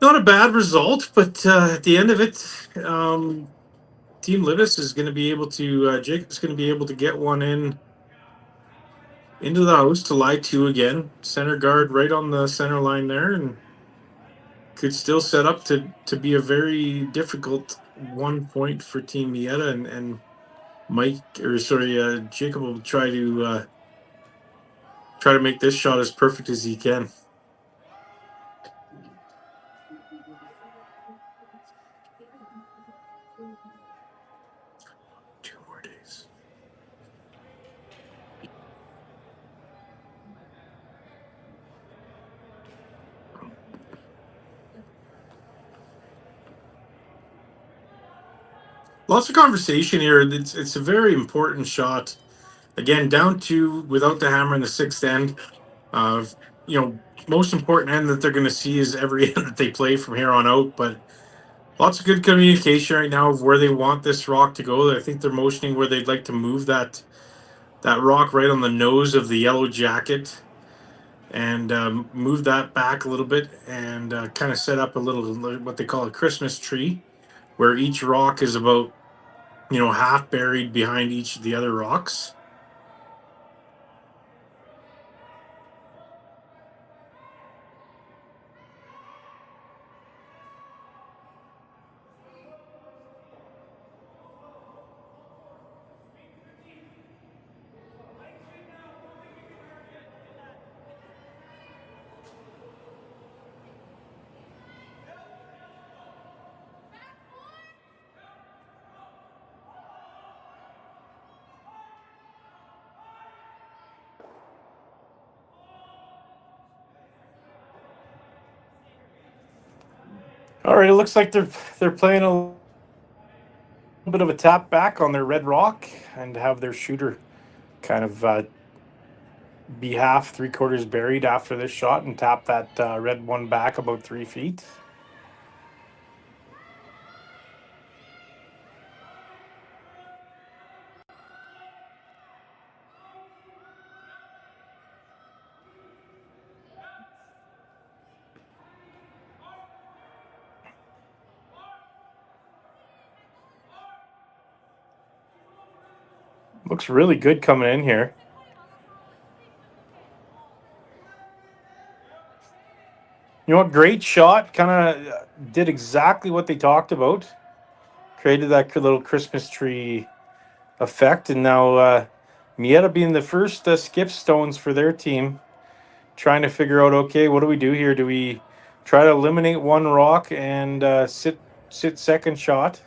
Not a bad result, but at the end of it, Team Libbus is going to be able to, Jacob's going to be able to get one into the house to lie two again. Center guard right on the center line there, and could still set up to be a very difficult 1 point for Team Maeda, and Jacob will try to make this shot as perfect as he can. Lots of conversation here. It's a very important shot. Again, down two without the hammer in the sixth end. Most important end that they're going to see is every end that they play from here on out. But lots of good communication right now of where they want this rock to go. I think they're motioning where they'd like to move that rock right on the nose of the yellow jacket, and move that back a little bit, and kind of set up a little what they call a Christmas tree, where each rock is about half buried behind each of the other rocks. All right, it looks like they're playing a little bit of a tap back on their red rock, and have their shooter kind of be half, three-quarters buried after this shot, and tap that red one back about 3 feet. Looks really good coming in here. You know what? Great shot. Kind of did exactly what they talked about. Created that little Christmas tree effect. And now Maeda being the first skip stones for their team. Trying to figure out, okay, what do we do here? Do we try to eliminate one rock and sit second shot?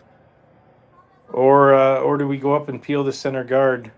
Or do we go up and peel the center guard?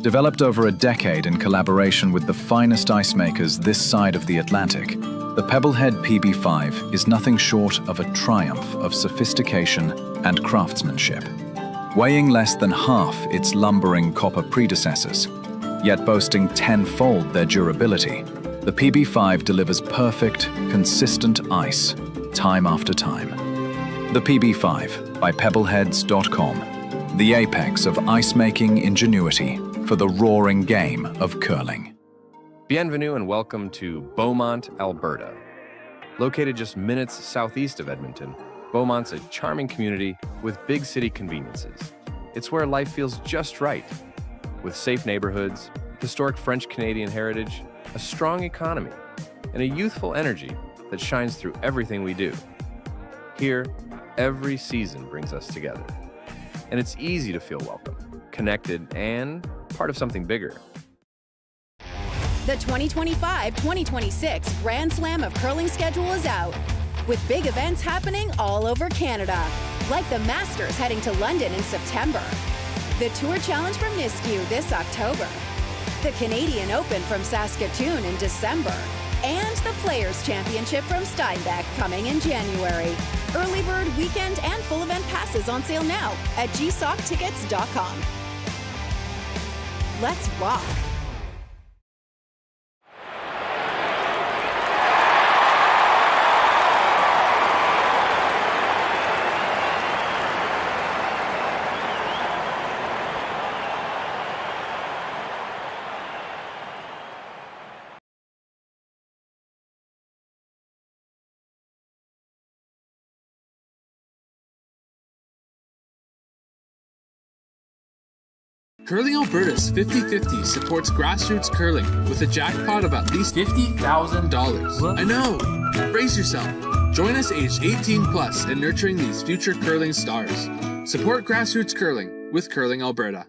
Developed over a decade in collaboration with the finest ice makers this side of the Atlantic, the Pebblehead PB5 is nothing short of a triumph of sophistication and craftsmanship. Weighing less than half its lumbering copper predecessors, yet boasting tenfold their durability, the PB5 delivers perfect, consistent ice, time after time. The PB5 by Pebbleheads.com, the apex of ice-making ingenuity for the roaring game of curling. Bienvenue and welcome to Beaumont, Alberta. Located just minutes southeast of Edmonton, Beaumont's a charming community with big city conveniences. It's where life feels just right, with safe neighborhoods, historic French-Canadian heritage, a strong economy, and a youthful energy that shines through everything we do. Here, every season brings us together, and it's easy to feel welcome, connected, and part of something bigger. The 2025-2026 Grand Slam of Curling schedule is out, with big events happening all over Canada, like the Masters heading to London in September, the Tour Challenge from Nisku this October, the Canadian Open from Saskatoon in December, and the Players' Championship from Steinbeck coming in January. Early bird weekend and full event passes on sale now at gsoctickets.com. Let's rock! Curling Alberta's 50-50 supports grassroots curling with a jackpot of at least $50,000. I know! Brace yourself. Join us aged 18 plus in nurturing these future curling stars. Support grassroots curling with Curling Alberta.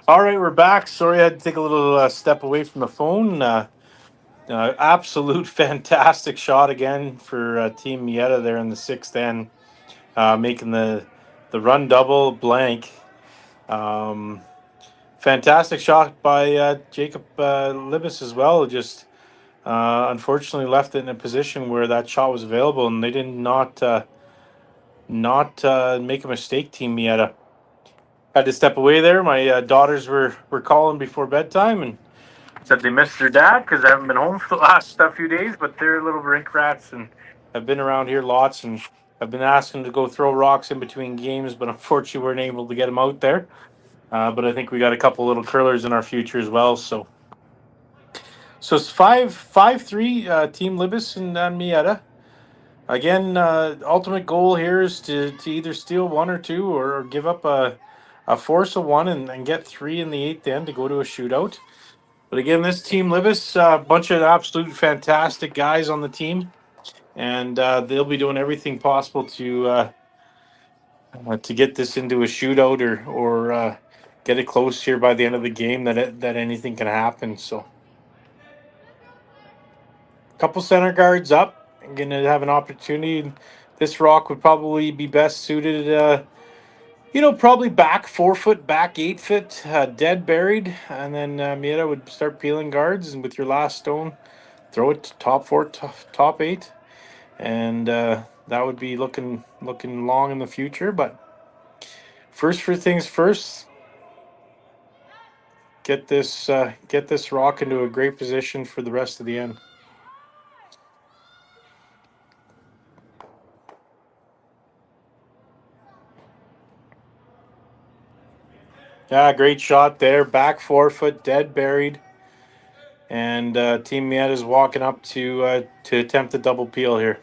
All right, we're back. Sorry, I had to take a little step away from the phone. Absolute fantastic shot again for Team Maeda there in the sixth end, making the run double blank. Fantastic shot by Jacob Libbus as well. Just unfortunately left it in a position where that shot was available, and they did not make a mistake, Team Maeda. Had to step away there. My daughters were calling before bedtime and said they missed their dad because I haven't been home for the last few days, but they're little rink rats and have been around here lots, and I've been asking to go throw rocks in between games, but unfortunately weren't able to get them out there. But I think we got a couple little curlers in our future as well. So it's 5-3 Team Libbus and Maeda. Again, ultimate goal here is to either steal one or two or give up a force of one and get three in the eighth end to go to a shootout. But again, this Team Libbus, a bunch of absolute fantastic guys on the team, and they'll be doing everything possible to get this into a shootout or get it close here by the end of the game. That anything can happen. So, a couple center guards up. I'm gonna have an opportunity. This rock would probably be best suited. Probably back 4 foot, back 8 foot, dead buried, and then Maeda would start peeling guards, and with your last stone, throw it to top 4, top 8, and that would be looking long in the future. But first things first, get this rock into a great position for the rest of the end. Yeah, great shot there. Back 4 foot, dead buried. And Team Maeda is walking up to attempt the double peel here.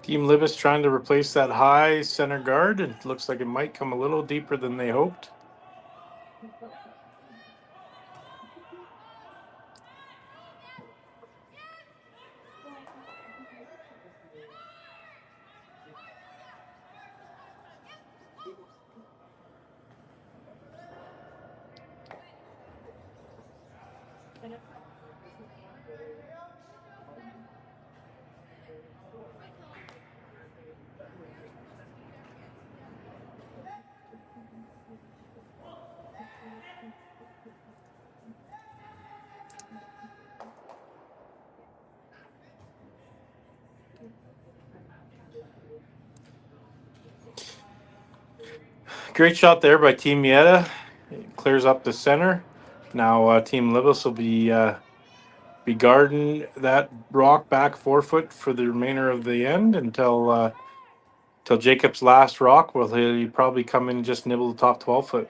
Team Libbus trying to replace that high center guard. It looks like it might come a little deeper than they hoped. Great shot there by Team Maeda. It clears up the center. Now Team Libbus will be guarding that rock back 4 foot for the remainder of the end until Jacob's last rock. Will he probably come in and just nibble the top 12 foot?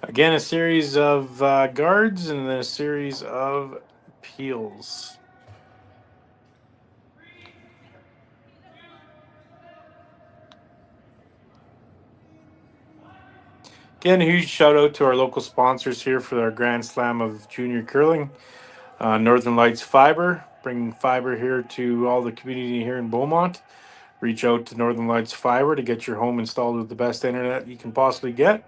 Again, a series of guards and then a series of peels. Again, a huge shout out to our local sponsors here for our Grand Slam of Junior Curling. Northern Lights Fiber, bringing fiber here to all the community here in Beaumont. Reach out to Northern Lights Fiber to get your home installed with the best internet you can possibly get.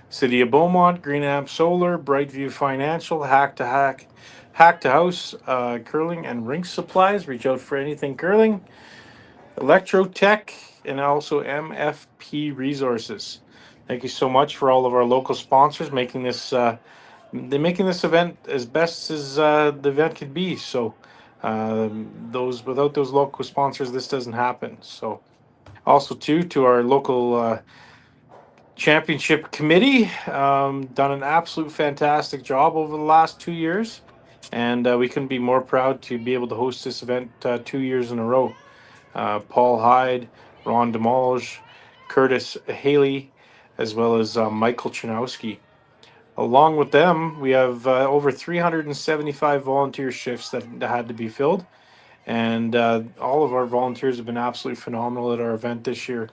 City of Beaumont, Green Amp Solar, Brightview Financial, Hack to House, Curling and Rink Supplies. Reach out for anything curling. Electrotech, and also MFP Resources. Thank you so much for all of our local sponsors making this event as best as the event could be. So without those local sponsors, this doesn't happen. So also too to our local championship committee, done an absolute fantastic job over the last 2 years, and we couldn't be more proud to be able to host this event 2 years in a row. Paul Hyde, Ron Demolge, Curtis Haley, as well as Michael Chanowski. Along with them, we have over 375 volunteer shifts that had to be filled. And all of our volunteers have been absolutely phenomenal at our event this year.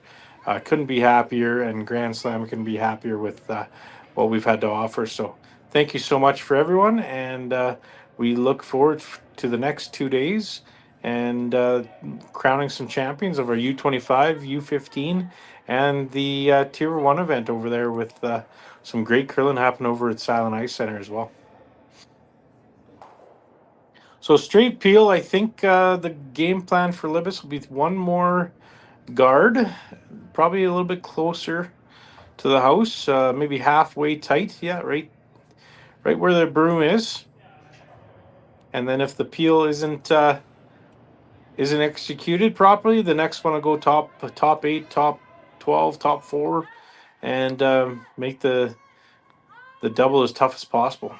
Couldn't be happier, and Grand Slam couldn't be happier with what we've had to offer. So thank you so much for everyone, and we look forward to the next 2 days and crowning some champions of our U25, U15, and the Tier 1 event over there with some great curling happening over at Silent Ice Center as well. So straight peel, I think the game plan for Libbus will be one more guard, probably a little bit closer to the house, maybe halfway tight. Yeah, right where the broom is. And then if the peel isn't executed properly, the next one will go top 8, top 12, top 4, and make the double as tough as possible.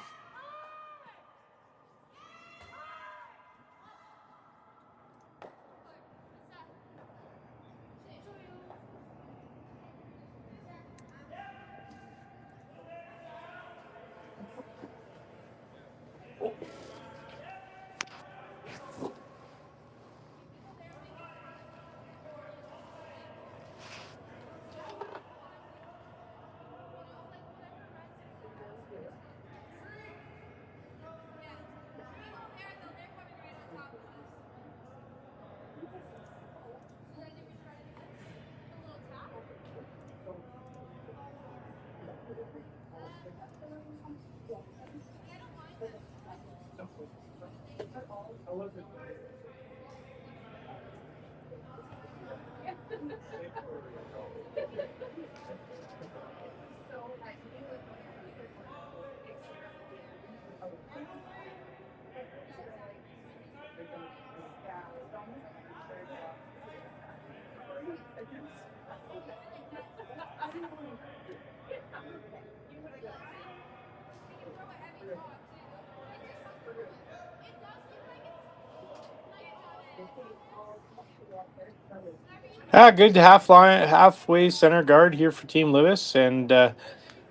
Good halfway center guard here for Team Libbus, and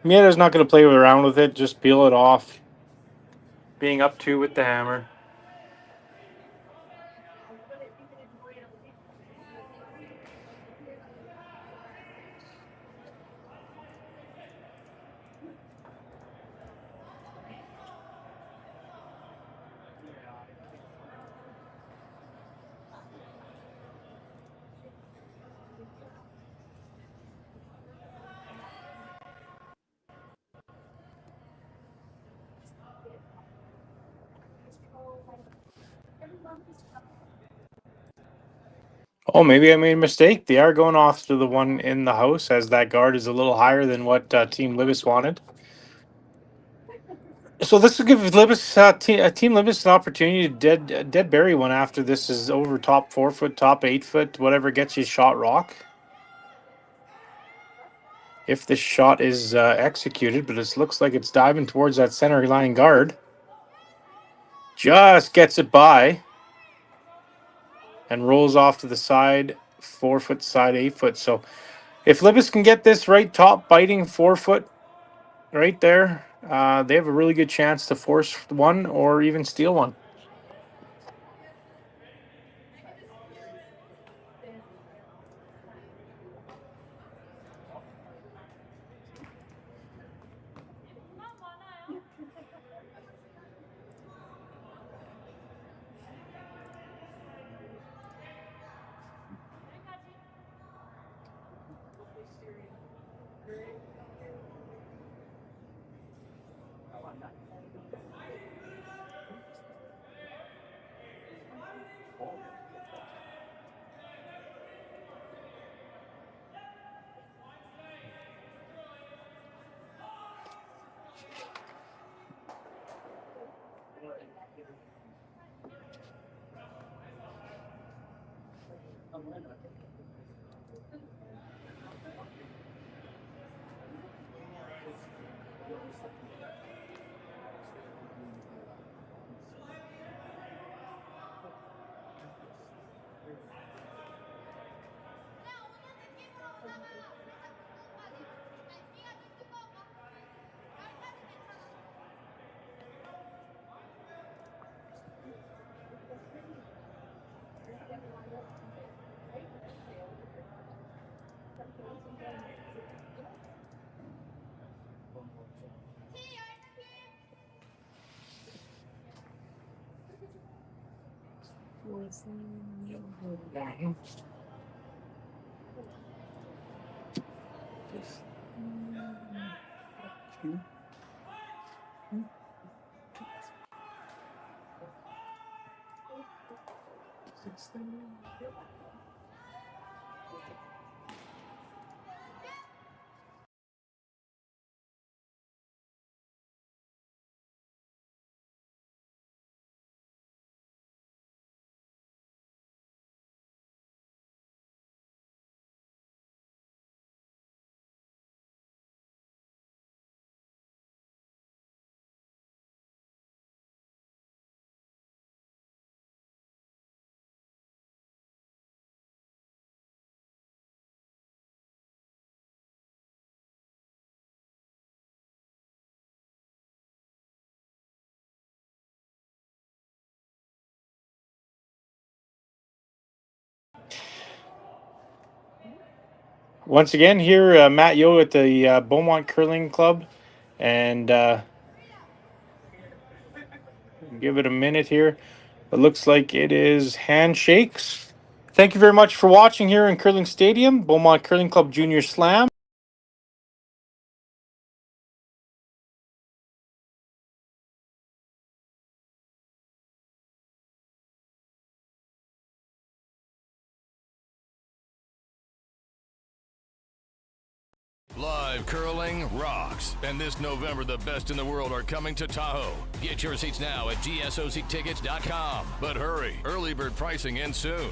Maeda's not going to play around with it. Just peel it off. Being up two with the hammer. Oh, maybe I made a mistake. They are going off to the one in the house, as that guard is a little higher than what Team Libbus wanted. So this will give Libbus Team Libbus an opportunity to dead bury one after this is over top 4 foot, top 8 foot, whatever gets you shot rock. If this shot is executed, but it looks like it's diving towards that center line guard. Just gets it by and rolls off to the side, 4 foot side, 8 foot. So if Libbus can get this right top biting 4 foot right there, they have a really good chance to force one or even steal one. Once again, here, Matt Yo at the Beaumont Curling Club, and give it a minute here. It looks like it is handshakes. Thank you very much for watching here in Curling Stadium, Beaumont Curling Club Junior Slam. U25 curling rocks. And this November, the best in the world are coming to Tahoe. Get your seats now at GSOCtickets.com. But hurry, early bird pricing ends soon.